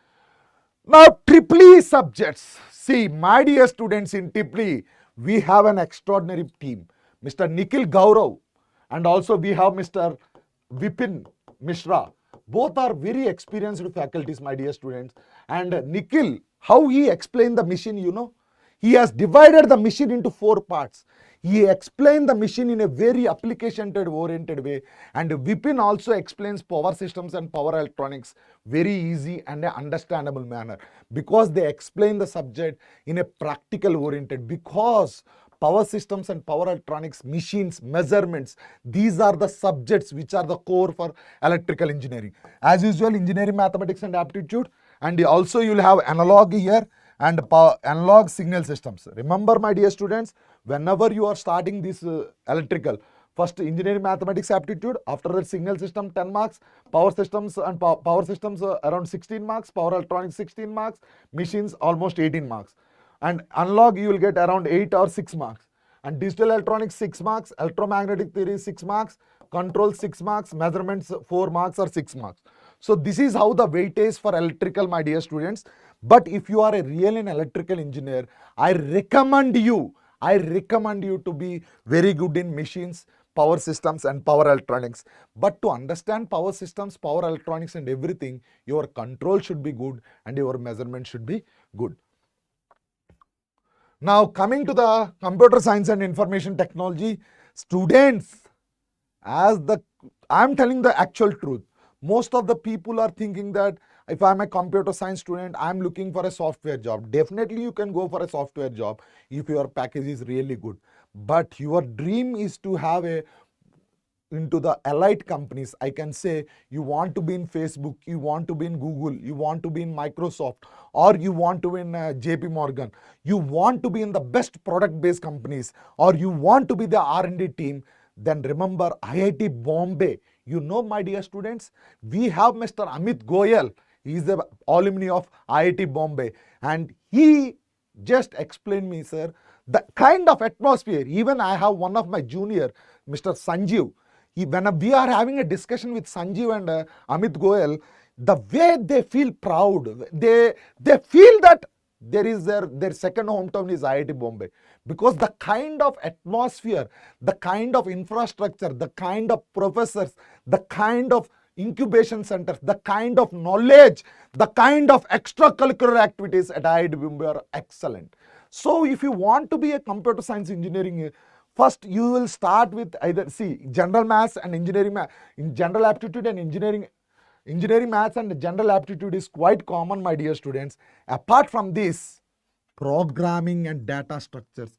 Now, triple E subjects. See, my dear students, in triple E, we have an extraordinary team. Mr. Nikhil Gaurav, and also we have Mr. Vipin Mishra. Both are very experienced faculties, my dear students. And Nikhil, how he explained the machine, you know? He has divided the machine into 4 parts. He explained the machine in a very application-oriented way, and Vipin also explains power systems and power electronics very easy and an understandable manner, because they explain the subject in a practical-oriented, because power systems and power electronics, machines, measurements, these are the subjects which are the core for electrical engineering. As usual, engineering, mathematics and aptitude, and also you will have analog here, and analog signal systems. Remember, my dear students, whenever you are starting this electrical, first engineering, mathematics, aptitude, after that signal system 10 marks, power systems and power systems around 16 marks, power electronics 16 marks, machines almost 18 marks, and analog you will get around 8 or 6 marks, and digital electronics 6 marks, electromagnetic theory 6 marks, control 6 marks, measurements 4 marks or 6 marks. So this is how the weightage for electrical, my dear students. But if you are a real and electrical engineer, I recommend you to be very good in machines, power systems and power electronics. But to understand power systems, power electronics and everything, your control should be good and your measurement should be good. Now coming to the computer science and information technology, students, I am telling the actual truth. Most of the people are thinking that if I'm a computer science student, I'm looking for a software job. Definitely you can go for a software job if your package is really good. But your dream is to have into the elite companies. I can say you want to be in Facebook, you want to be in Google, you want to be in Microsoft, or you want to be in JP Morgan. You want to be in the best product-based companies, or you want to be the R&D team. Then remember IIT Bombay. You know, my dear students, we have Mr. Amit Goyal. He is the alumni of IIT Bombay, and he just explained me, sir, the kind of atmosphere. Even I have one of my junior, Mr. Sanjeev. When we are having a discussion with Sanjeev and Amit Goel, the way they feel proud, they feel that there is their second hometown is IIT Bombay, because the kind of atmosphere, the kind of infrastructure, the kind of professors, the kind of incubation centers, the kind of knowledge, the kind of extracurricular activities at IIT Bombay are excellent. So if you want to be a computer science engineering, first you will start with either general maths and engineering math. In general aptitude and engineering maths and general aptitude is quite common, my dear students. Apart from this, programming and data structures.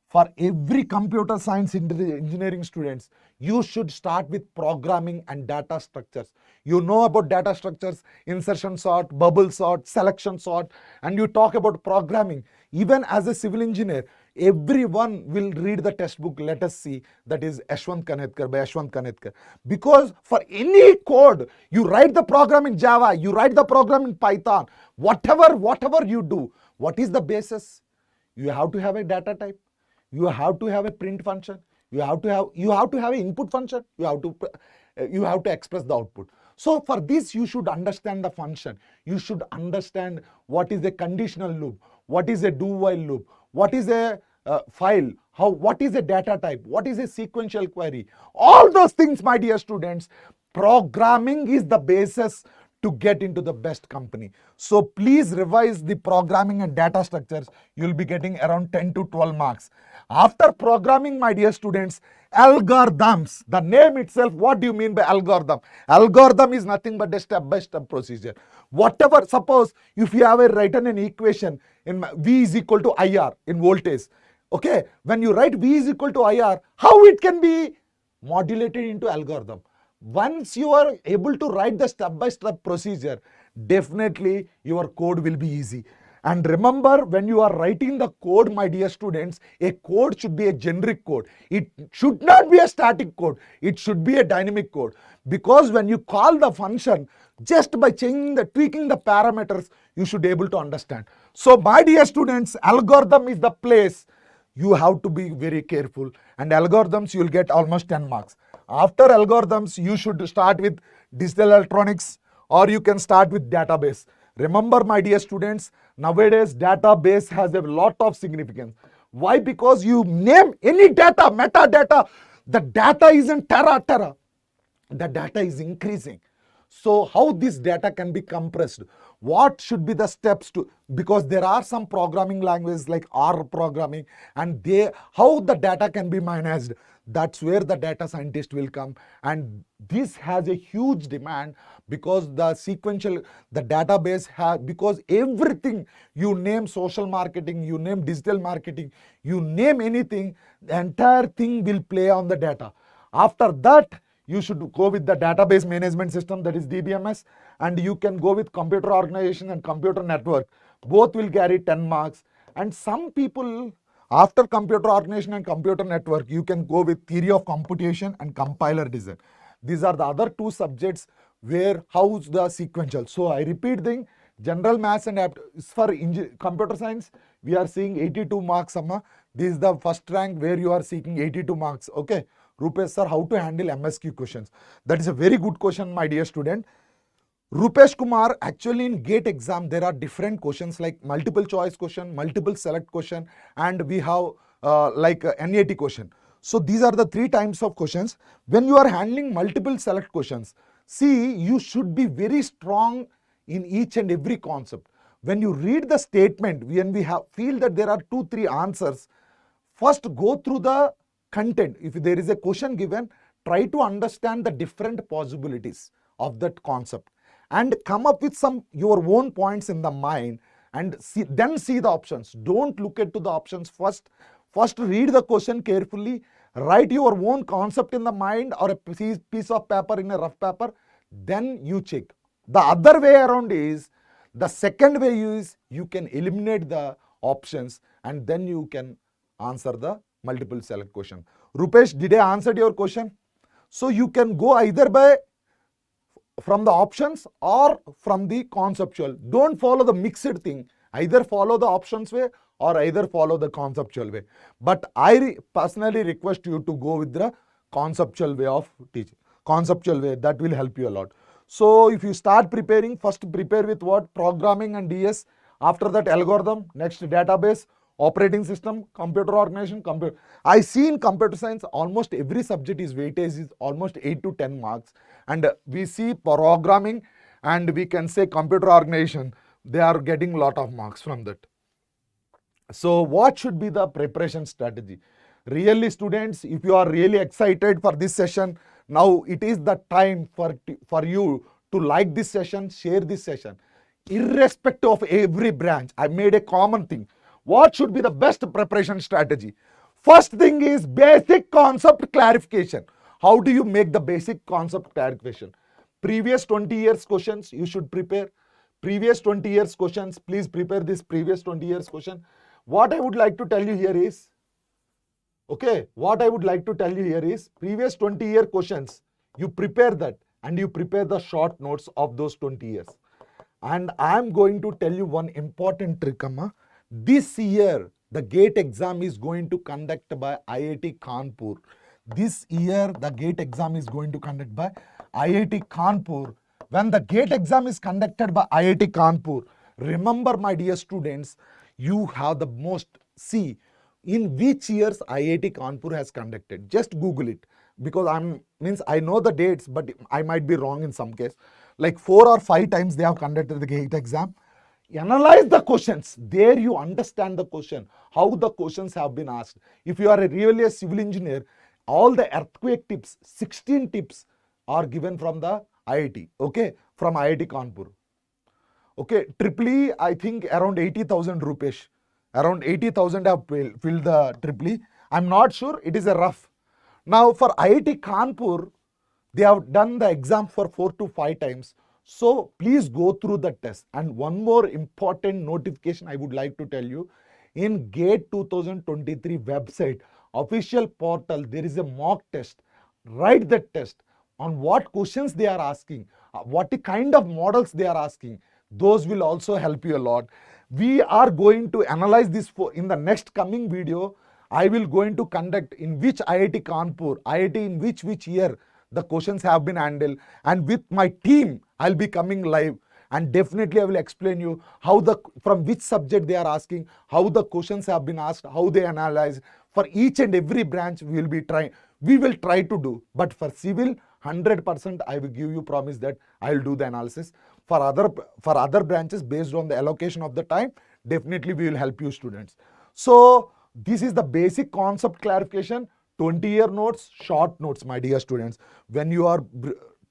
For every computer science engineering students, you should start with programming and data structures. You know about data structures, insertion sort, bubble sort, selection sort, and you talk about programming. Even as a civil engineer, everyone will read the textbook, let us see, that is Yashwant Kanetkar by Yashwant Kanetkar. Because for any code, you write the program in Java, you write the program in Python, whatever you do, what is the basis? You have to have a data type. You have to have a print function. You have to have an input function. You have to express the output. So for this, you should understand the function. You should understand what is a conditional loop, what is a do-while loop, what is a file, what is a data type, what is a sequential query. All those things, my dear students, programming is the basis to get into the best company. So please revise the programming and data structures. You'll be getting around 10 to 12 marks. After programming, my dear students, algorithms, the name itself, what do you mean by algorithm? Algorithm is nothing but a step-by-step procedure. Whatever, suppose if you have written an equation in V is equal to IR in voltage, okay, when you write V is equal to IR, how it can be modulated into algorithm? Once you are able to write the step-by-step procedure, definitely your code will be easy. And remember, when you are writing the code, my dear students, a code should be a generic code. It should not be a static code. It should be a dynamic code. Because when you call the function, just by tweaking the parameters, you should be able to understand. So my dear students, algorithm is the place. You have to be very careful. And algorithms, you will get almost 10 marks. After algorithms, you should start with digital electronics, or you can start with database. Remember, my dear students, nowadays database has a lot of significance. Why? Because you name any data, metadata, the data isn't tera. The data is increasing. So how this data can be compressed? What should be the steps to, because there are some programming languages like R programming, and how the data can be managed. That's where the data scientist will come, and this has a huge demand because the database has, because everything, you name social marketing, you name digital marketing, you name anything, the entire thing will play on the data. After that, you should go with the database management system, that is DBMS, and you can go with computer organization and computer network. Both will carry 10 marks. And some people, after computer organization and computer network, you can go with theory of computation and compiler design. These are the other two subjects where how's the sequential. So I repeat the general maths and for computer science, we are seeing 82 marks. This is the first rank where you are seeking 82 marks. Okay. Rupesh sir, how to handle MSQ questions? That is a very good question, my dear student. Rupesh Kumar, actually in GATE exam, there are different questions like multiple choice question, multiple select question, and we have NIT question. So these are the three types of questions. When you are handling multiple select questions, see, you should be very strong in each and every concept. When you read the statement, when we feel that there are 2-3 answers, first go through the content. If there is a question given, try to understand the different possibilities of that concept and come up with your own points in the mind, and then see the options. Don't look at the options first. First read the question carefully, write your own concept in the mind or a piece of paper in a rough paper, then you check. The other way around is, the second way is, you can eliminate the options and then you can answer the multiple select question. Rupesh, did I answer your question? So you can go either by from the options or from the conceptual. Don't follow the mixed thing. Either follow the options way or either follow the conceptual way. But I personally request you to go with the conceptual way of teaching. Conceptual way, that will help you a lot. So if you start preparing, first prepare with what? Programming and DS. After that, algorithm. Next, database, operating system, computer organization, computer. I see in computer science almost every subject is weightage is almost 8 to 10 marks, and we see programming and we can say computer organization, they are getting a lot of marks from that. So what should be the preparation strategy? Really students, if you are really excited for this session, now it is the time for you to like this session, share this session. Irrespective of every branch, I made a common thing. What should be the best preparation strategy? First thing is basic concept clarification. How do you make the basic concept clarification? Previous 20 years questions you should prepare. Previous 20 years questions, please prepare this previous 20 years question. What I would like to tell you here is, previous 20-year questions, you prepare that and you prepare the short notes of those 20 years. And I am going to tell you one important trick, Amma. This year, the GATE exam is going to conduct by IIT Kanpur. This year, the GATE exam is going to conduct by IIT Kanpur. When the GATE exam is conducted by IIT Kanpur, remember my dear students, you have the most, see, in which years IIT Kanpur has conducted. Just Google it, because I know the dates, but I might be wrong in some case. Like 4 or 5 times they have conducted the GATE exam. Analyze the questions. There you understand the question, how the questions have been asked. If you are really a civil engineer, all the earthquake tips, 16 tips are given from the IIT, from IIT Kanpur. Triple E, I think around 80,000 rupees. Around 80,000 have filled the Triple E. I'm not sure, it is a rough. Now for IIT Kanpur, they have done the exam for 4 to 5 times. So please go through the test. And one more important notification I would like to tell you. In GATE 2023 website, official portal, there is a mock test. Write the test on what questions they are asking, what kind of models they are asking. Those will also help you a lot. We are going to analyze this in the next coming video. I will going to conduct in which IIT Kanpur, IIT in which year the questions have been handled, and with my team I'll be coming live, and definitely I will explain you how from which subject they are asking, how the questions have been asked, how they analyze. For each and every branch we will try to do, but for civil 100% I will give you promise that I will do the analysis. For other branches, based on the allocation of the time, definitely we will help you students. So this is the basic concept clarification. 20-year notes, short notes, my dear students. When you are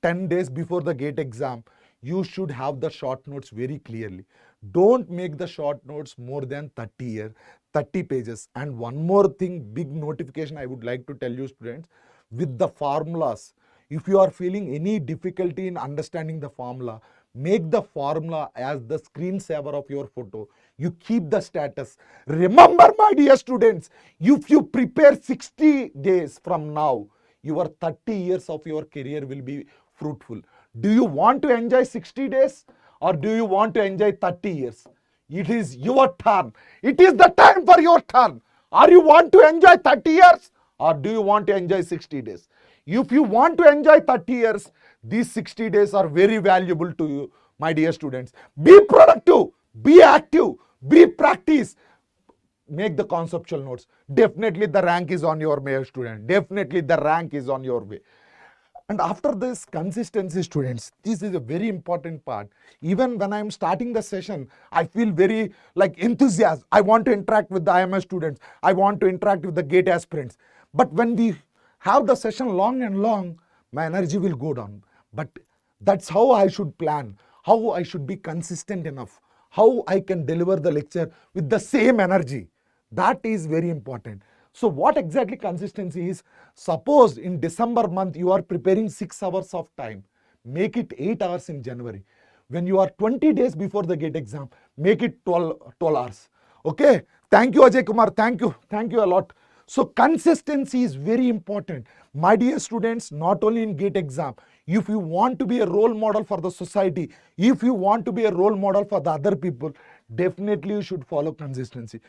10 days before the GATE exam, you should have the short notes very clearly. Don't make the short notes more than 30 pages. And one more thing, big notification I would like to tell you students, with the formulas, if you are feeling any difficulty in understanding the formula, make the formula as the screensaver of your photo. You keep the status. Remember, my dear students, if you prepare 60 days from now, your 30 years of your career will be fruitful. Do you want to enjoy 60 days or do you want to enjoy 30 years? It is your turn. It is the time for your turn. Are you want to enjoy 30 years or do you want to enjoy 60 days? If you want to enjoy 30 years, these 60 days are very valuable to you, my dear students. Be productive, be active, be practice. Make the conceptual notes. Definitely the rank is on your way, student. Definitely the rank is on your way. And after this, consistency, students, this is a very important part. Even when I'm starting the session, I feel very enthusiastic. I want to interact with the IMS students. I want to interact with the GATE aspirants. But when we have the session long and long, my energy will go down. But that's how I should plan, how I should be consistent enough, how I can deliver the lecture with the same energy. That is very important. So what exactly consistency is? Suppose in December month you are preparing 6 hours of time, make it 8 hours in January. When you are 20 days before the GATE exam, make it 12 hours. Okay. Thank you, Ajay Kumar. Thank you a lot. So consistency is very important. My dear students, not only in GATE exam, if you want to be a role model for the society, if you want to be a role model for the other people, definitely you should follow consistency.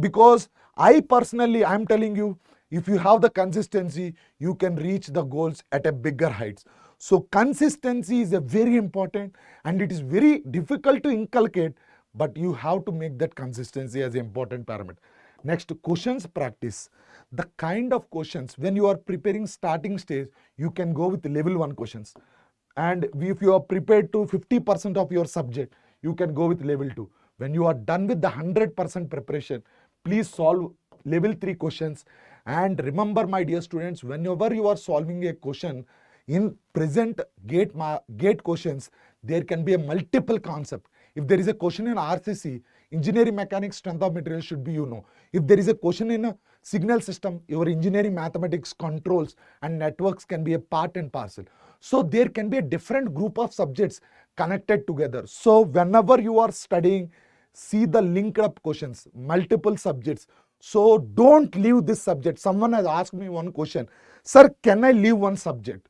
Because I personally, I'm telling you, if you have the consistency, you can reach the goals at a bigger heights. So consistency is a very important, and it is very difficult to inculcate, but you have to make that consistency as an important parameter. Next, questions practice. The kind of questions, when you are preparing starting stage, you can go with level 1 questions. And if you are prepared to 50% of your subject, you can go with level 2. When you are done with the 100% preparation, please solve level 3 questions. And remember, my dear students, whenever you are solving a question, in present GATE questions, there can be a multiple concept. If there is a question in RCC, engineering mechanics, strength of materials should be If there is a question in a signal system, your engineering mathematics, controls and networks can be a part and parcel. So there can be a different group of subjects connected together. So whenever you are studying, see the linked up questions, multiple subjects. So don't leave this subject. Someone has asked me one question, sir, can I leave one subject?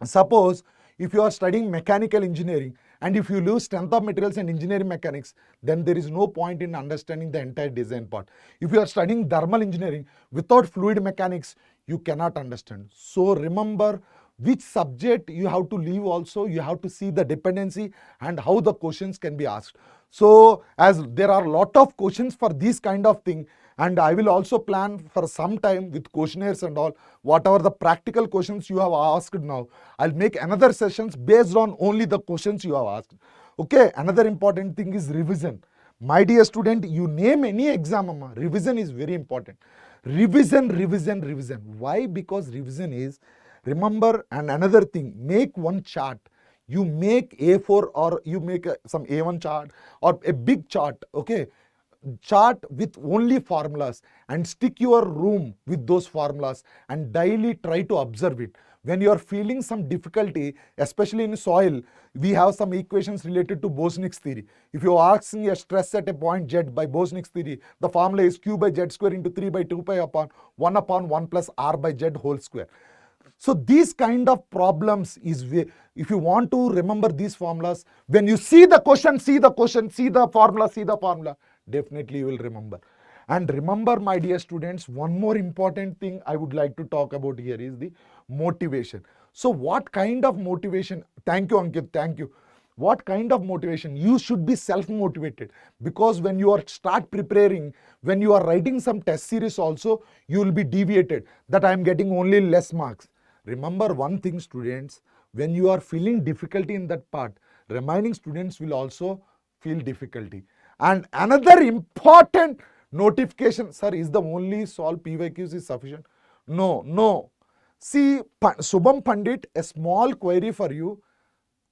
Suppose if you are studying mechanical engineering and if you lose strength of materials and engineering mechanics, then there is no point in understanding the entire design part. If you are studying thermal engineering, without fluid mechanics, you cannot understand. So remember which subject you have to leave also. You have to see the dependency and how the questions can be asked. So as there are a lot of questions for this kind of thing, and I will also plan for some time with questionnaires and all, whatever the practical questions you have asked now, I'll make another sessions based on only the questions you have asked. Okay, another important thing is revision. My dear student, you name any exam, revision is very important. Revision. Why? Because revision is, remember, and another thing, make one chart. You make A4 or you make some A1 chart or a big chart, okay? Chart with only formulas and stick your room with those formulas and daily try to observe it. When you are feeling some difficulty, especially in soil, we have some equations related to Bosnick's theory. If you are asking a stress at a point Z by Bosnick's theory, the formula is Q by Z square into 3 by 2 pi upon 1 plus R by Z whole square. So these kind of problems is, if you want to remember these formulas, when you see the question, see the formula, definitely you will remember. And remember, my dear students, one more important thing I would like to talk about here is the motivation. So what kind of motivation? Thank you, Ankit, thank you. What kind of motivation? You should be self-motivated, because when you are start preparing, when you are writing some test series also, you will be deviated that I am getting only less marks. Remember one thing, students, when you are feeling difficulty in that part, remaining students will also feel difficulty. And another important notification, sir, is the only solve PYQs is sufficient? No. See, Subham Pandit, a small query for you.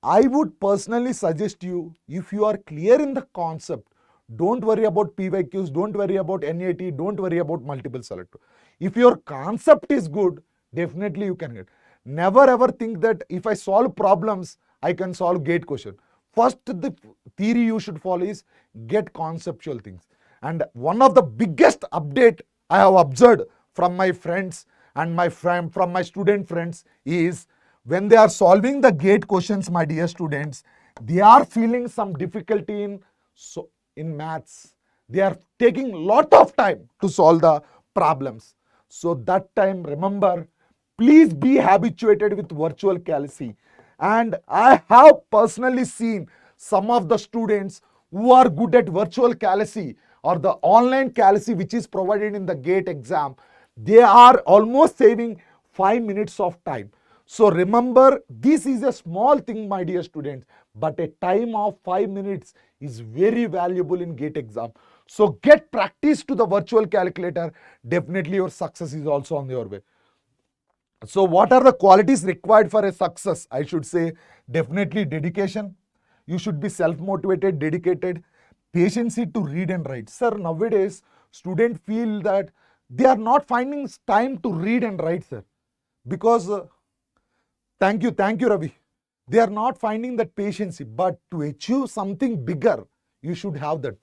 I would personally suggest you, if you are clear in the concept, don't worry about PYQs, don't worry about NIT, don't worry about multiple selector. If your concept is good, definitely you can get. Never ever think that if I solve problems, I can solve GATE question. First, the theory you should follow is get conceptual things. And one of the biggest update I have observed from my friends and from my student friends is, when they are solving the GATE questions, my dear students, they are feeling some difficulty in maths. They are taking lot of time to solve the problems. So that time, remember, please be habituated with virtual calci. And I have personally seen some of the students who are good at virtual calci or the online calci which is provided in the GATE exam. They are almost saving 5 minutes of time. So remember, this is a small thing, my dear students, but a time of 5 minutes is very valuable in GATE exam. So get practice to the virtual calculator. Definitely your success is also on your way. So what are the qualities required for a success? I should say definitely dedication. You should be self-motivated, dedicated, patience to read and write. Sir, nowadays students feel that they are not finding time to read and write, sir, because thank you Ravi. They are not finding that patience, but to achieve something bigger, you should have that.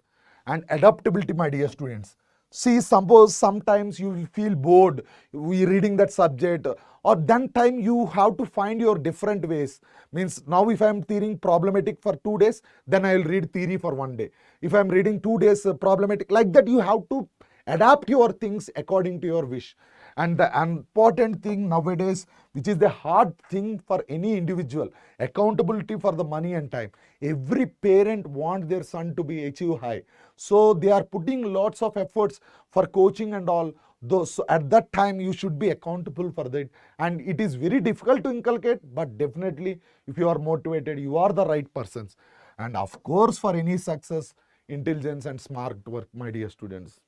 And adaptability, my dear students. See, suppose sometimes you will feel bored we reading that subject, or then time you have to find your different ways. Means now if I am reading problematic for 2 days, then I will read theory for 1 day. If I am reading 2 days problematic, like that you have to adapt your things according to your wish. And the important thing nowadays, which is the hard thing for any individual, accountability for the money and time. Every parent wants their son to be achieve high, so they are putting lots of efforts for coaching and all those. So at that time you should be accountable for that, and it is very difficult to inculcate, but definitely if you are motivated, you are the right persons. And of course, for any success, intelligence and smart work, my dear students.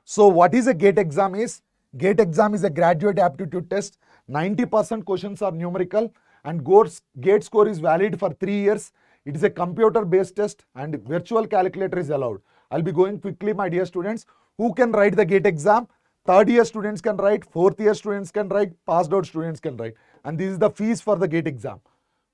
So what is a GATE exam is? GATE exam is a graduate aptitude test. 90% questions are numerical, and GATE score is valid for 3 years. It is a computer based test and virtual calculator is allowed. I'll be going quickly, my dear students. Who can write the GATE exam? Third year students can write, fourth year students can write, passed out students can write. And this is the fees for the GATE exam.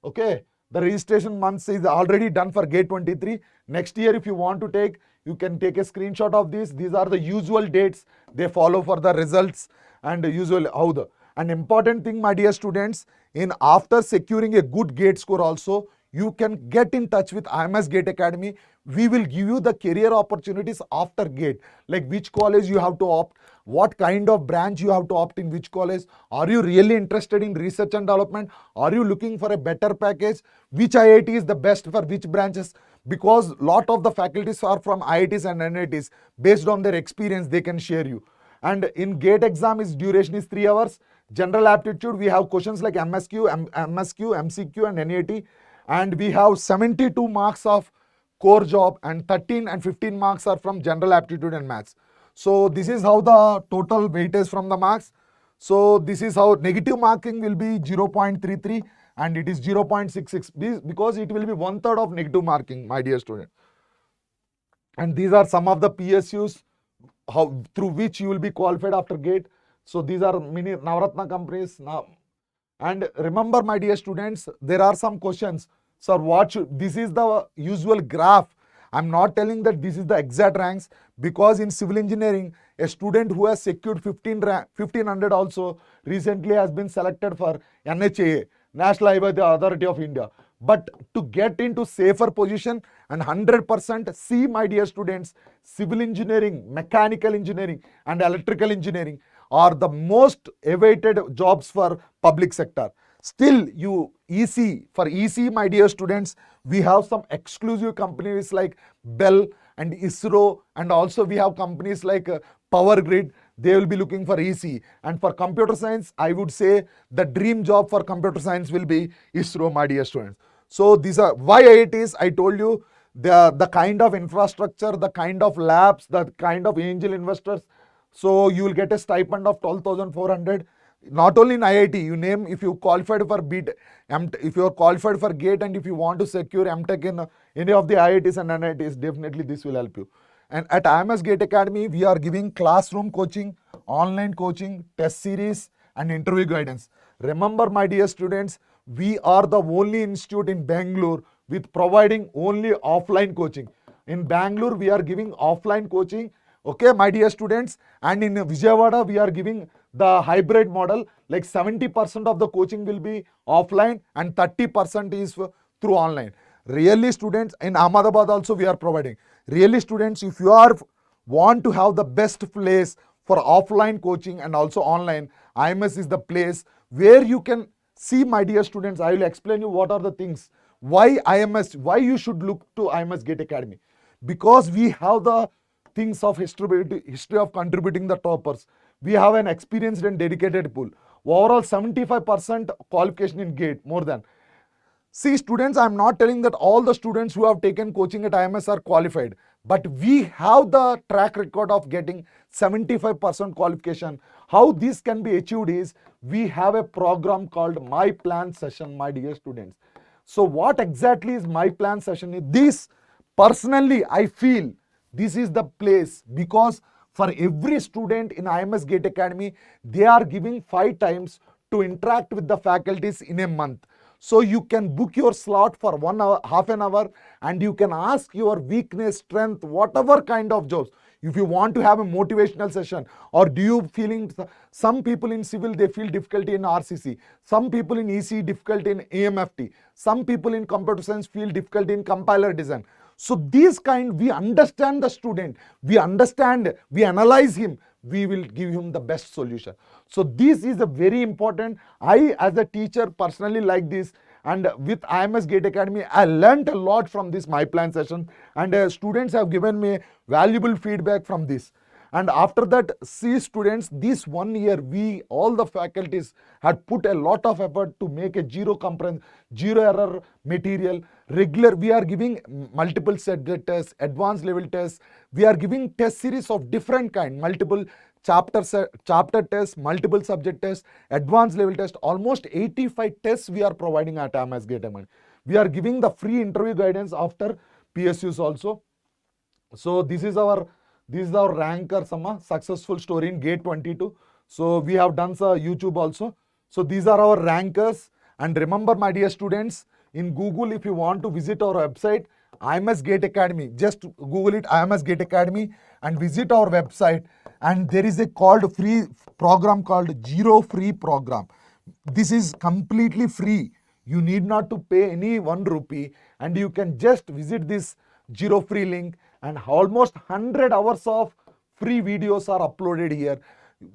Okay, the registration months is already done for GATE 23. Next year, if you want to take, you can take a screenshot of this. These are the usual dates they follow for the results, and usually how the. An important thing, my dear students, in after securing a good GATE score also, you can get in touch with IMS GATE Academy. We will give you the career opportunities after GATE, like which college you have to opt, what kind of branch you have to opt in which college. Are you really interested in research and development? Are you looking for a better package? Which IIT is the best for which branches? Because lot of the faculties are from IITs and NITs. Based on their experience, they can share you. And in GATE exam, its duration is 3 hours. General aptitude, we have questions like MSQ, MCQ and NAT. And we have 72 marks of core job, and 13 and 15 marks are from general aptitude and maths. So this is how the total weightage from the marks. So this is how negative marking will be 0.33 and it is 0.66 because it will be 1/3 of negative marking, my dear student. And these are some of the PSUs through which you will be qualified after GATE. So these are many Navratna companies now. And remember, my dear students, there are some questions. Sir, this is the usual graph. I'm not telling that this is the exact ranks, because in civil engineering, a student who has secured 1500 also recently has been selected for NHAA, National Highway Authority of India. But to get into safer position and 100%, see, my dear students, civil engineering, mechanical engineering and electrical engineering are the most awaited jobs for public sector. Still, for EC, my dear students, we have some exclusive companies like Bell and ISRO, and also we have companies like Power Grid. They will be looking for EC. And for computer science, I would say the dream job for computer science will be ISRO, my dear students. So these are why IITs. I told you the kind of infrastructure, the kind of labs, the kind of angel investors. So you will get a stipend of 12,400. Not only in IIT, you name, if you qualified for if you are qualified for GATE, and if you want to secure MTech in any of the IITs and NITs, definitely this will help you. And at IMS GATE Academy, we are giving classroom coaching, online coaching, test series and interview guidance. Remember, my dear students, we are the only institute in Bangalore with providing only offline coaching. In Bangalore, we are giving offline coaching. Okay, my dear students, and in Vijayawada, we are giving the hybrid model, like 70% of the coaching will be offline and 30% is through online. Really, students, in Ahmedabad also we are providing. Really, students, if you want to have the best place for offline coaching and also online, IMS is the place where you can see, my dear students. I will explain you what are the things. Why you should look to IMS GATE Academy. Because we have the things of history of contributing the toppers. We have an experienced and dedicated pool. Overall 75% qualification in GATE, more than. See, students, I am not telling that all the students who have taken coaching at IMS are qualified, but we have the track record of getting 75% qualification. How this can be achieved is, we have a program called My Plan Session, my dear students. So what exactly is My Plan Session? This, personally, I feel this is the place, because for every student in IMS GATE Academy, they are giving 5 times to interact with the faculties in a month. So you can book your slot for 1 hour, half an hour, and you can ask your weakness, strength, whatever kind of jobs. If you want to have a motivational session, or do you feeling, some people in civil, they feel difficulty in RCC, some people in EC difficulty in AMFT, some people in computer science feel difficulty in compiler design. So these kind, we understand the student, we understand, we analyze him, we will give him the best solution. So this is a very important. I as a teacher personally like this, and with IMS GATE Academy, I learnt a lot from this My Plan session, and students have given me valuable feedback from this. And after that, see students, this 1 year, we, all the faculties had put a lot of effort to make a zero error material. Regular, we are giving multiple subject tests, advanced level tests. We are giving test series of different kind, multiple chapter tests, multiple subject tests, advanced level test. Almost 85 tests we are providing at IMS GATE Academy. We are giving the free interview guidance after PSUs also. So this is our ranker, some successful story in GATE 22. So we have done some YouTube also. So these are our rankers. And remember, my dear students, in Google, if you want to visit our website, IMS GATE Academy, just Google it, IMS GATE Academy, and visit our website. And there is a free program called Zero Free Program. This is completely free. You need not to pay any 1 rupee, and you can just visit this Zero Free link, and almost 100 hours of free videos are uploaded here.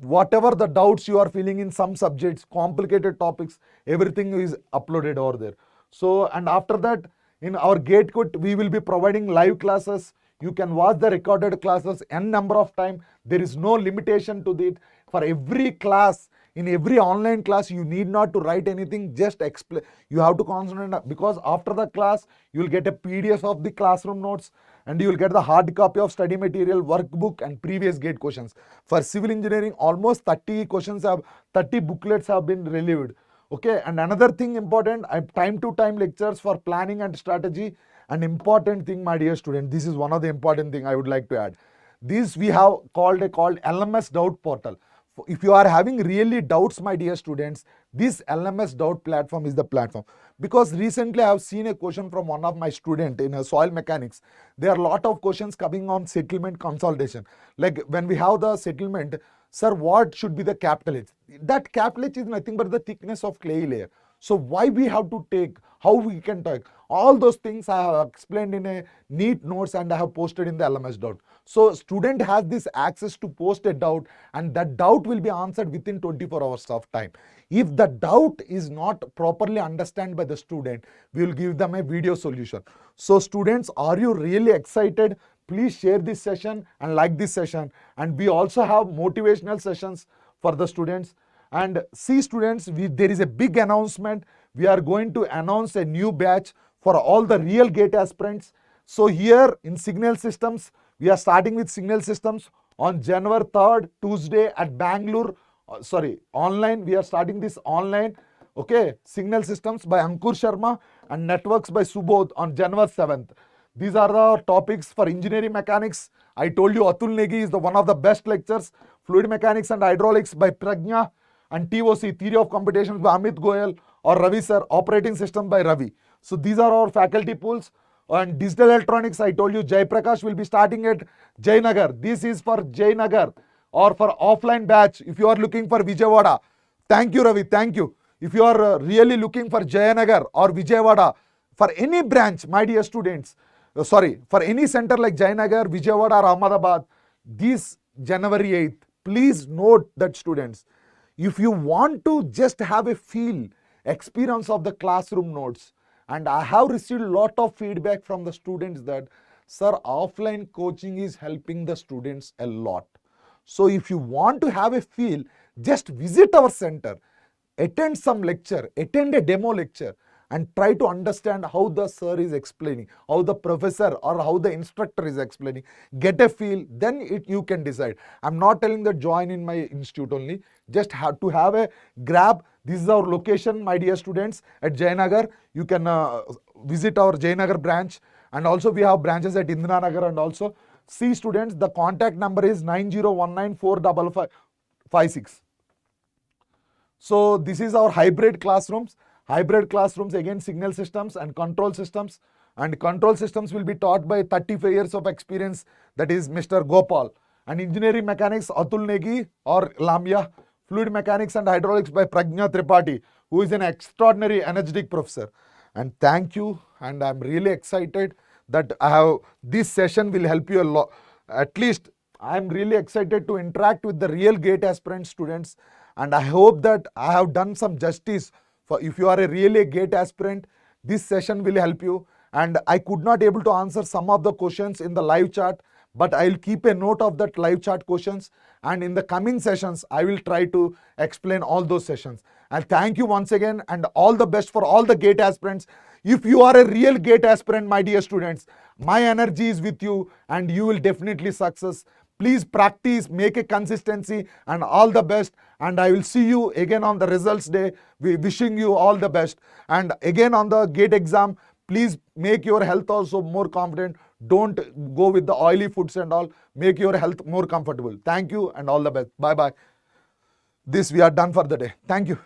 Whatever the doubts you are feeling in some subjects, complicated topics, everything is uploaded over there. So, and after that, in our GATE Kit, we will be providing live classes. You can watch the recorded classes n number of time. There is no limitation to it. For every class, in every online class, you need not to write anything, just explain. You have to concentrate, because after the class, you will get a PDF of the classroom notes, and you will get the hard copy of study material, workbook, and previous GATE questions. For civil engineering, almost 30 booklets have been relieved. Okay, and another thing important, time to time lectures for planning and strategy. An important thing, my dear student, this is one of the important thing I would like to add. This we have called LMS Doubt Portal. If you are having really doubts, my dear students, this LMS Doubt platform is the platform. Because recently I have seen a question from one of my students in soil mechanics. There are a lot of questions coming on settlement consolidation. Like when we have the settlement, sir, what should be the capital H? That capital H is nothing but the thickness of clay layer. So why we have to take, how we can take, all those things I have explained in a neat notes, and I have posted in the LMS Doubt. So student has this access to post a doubt, and that doubt will be answered within 24 hours of time. If the doubt is not properly understood by the student, we will give them a video solution. So students, are you really excited? Please share this session and like this session. And we also have motivational sessions for the students. And see students, there is a big announcement. We are going to announce a new batch for all the real GATE aspirants. So here in Signal Systems, we are starting with Signal Systems on January 3rd, Tuesday at Bangalore. Online. We are starting this online. Okay, Signal Systems by Ankur Sharma and Networks by Subodh on January 7th. These are the topics for engineering mechanics. I told you Atul Negi is the one of the best lectures. Fluid mechanics and hydraulics by Pragna, and TOC, Theory of Computations by Amit Goyal, or Ravi sir, Operating System by Ravi. So these are our faculty pools. And digital electronics, I told you Jai Prakash will be starting at Jayanagar. This is for Jayanagar, or for offline batch. If you are looking for Vijayawada, thank you Ravi, thank you. If you are really looking for Jayanagar or Vijayawada, for any branch, my dear students, for any center like Jayanagar, Vijayawada or Ahmedabad, this January 8th, please note that students, if you want to just have a experience of the classroom notes, and I have received a lot of feedback from the students that, sir, offline coaching is helping the students a lot. So if you want to have a just visit our center, attend some lecture, attend a demo lecture, and try to understand how the sir is explaining, how the professor or how the instructor is explaining. Get a feel, then you can decide. I'm not telling that join in my institute only. Just have to have a grab. This is our location, my dear students, at Jayanagar. You can visit our Jayanagar branch, and also we have branches at Indiranagar, and also see students, the contact number is 9019455556. So this is our hybrid classrooms. Hybrid classrooms, again, Signal Systems and Control Systems. And control systems will be taught by 35 years of experience, that is Mr. Gopal. And engineering mechanics, Atul Negi or Lamia. Fluid mechanics and hydraulics by Pragna Tripathi, who is an extraordinary energetic professor. And thank you, and I'm really excited that this session will help you a lot. At least I'm really excited to interact with the real GATE aspirant students, and I hope that I have done some justice. For if you are a really GATE aspirant, this session will help you. And I could not able to answer some of the questions in the live chat, but I'll keep a note of that live chat questions, and in the coming sessions I will try to explain all those sessions. And thank you once again, and all the best for all the GATE aspirants. If you are a real GATE aspirant, my dear students, my energy is with you and you will definitely success. Please practice, make a consistency, and all the best. And I will see you again on the results day. We wishing you all the best. And again on the GATE exam, please make your health also more confident. Don't go with the oily foods and all. Make your health more comfortable. Thank you and all the best. Bye-bye. This we are done for the day. Thank you.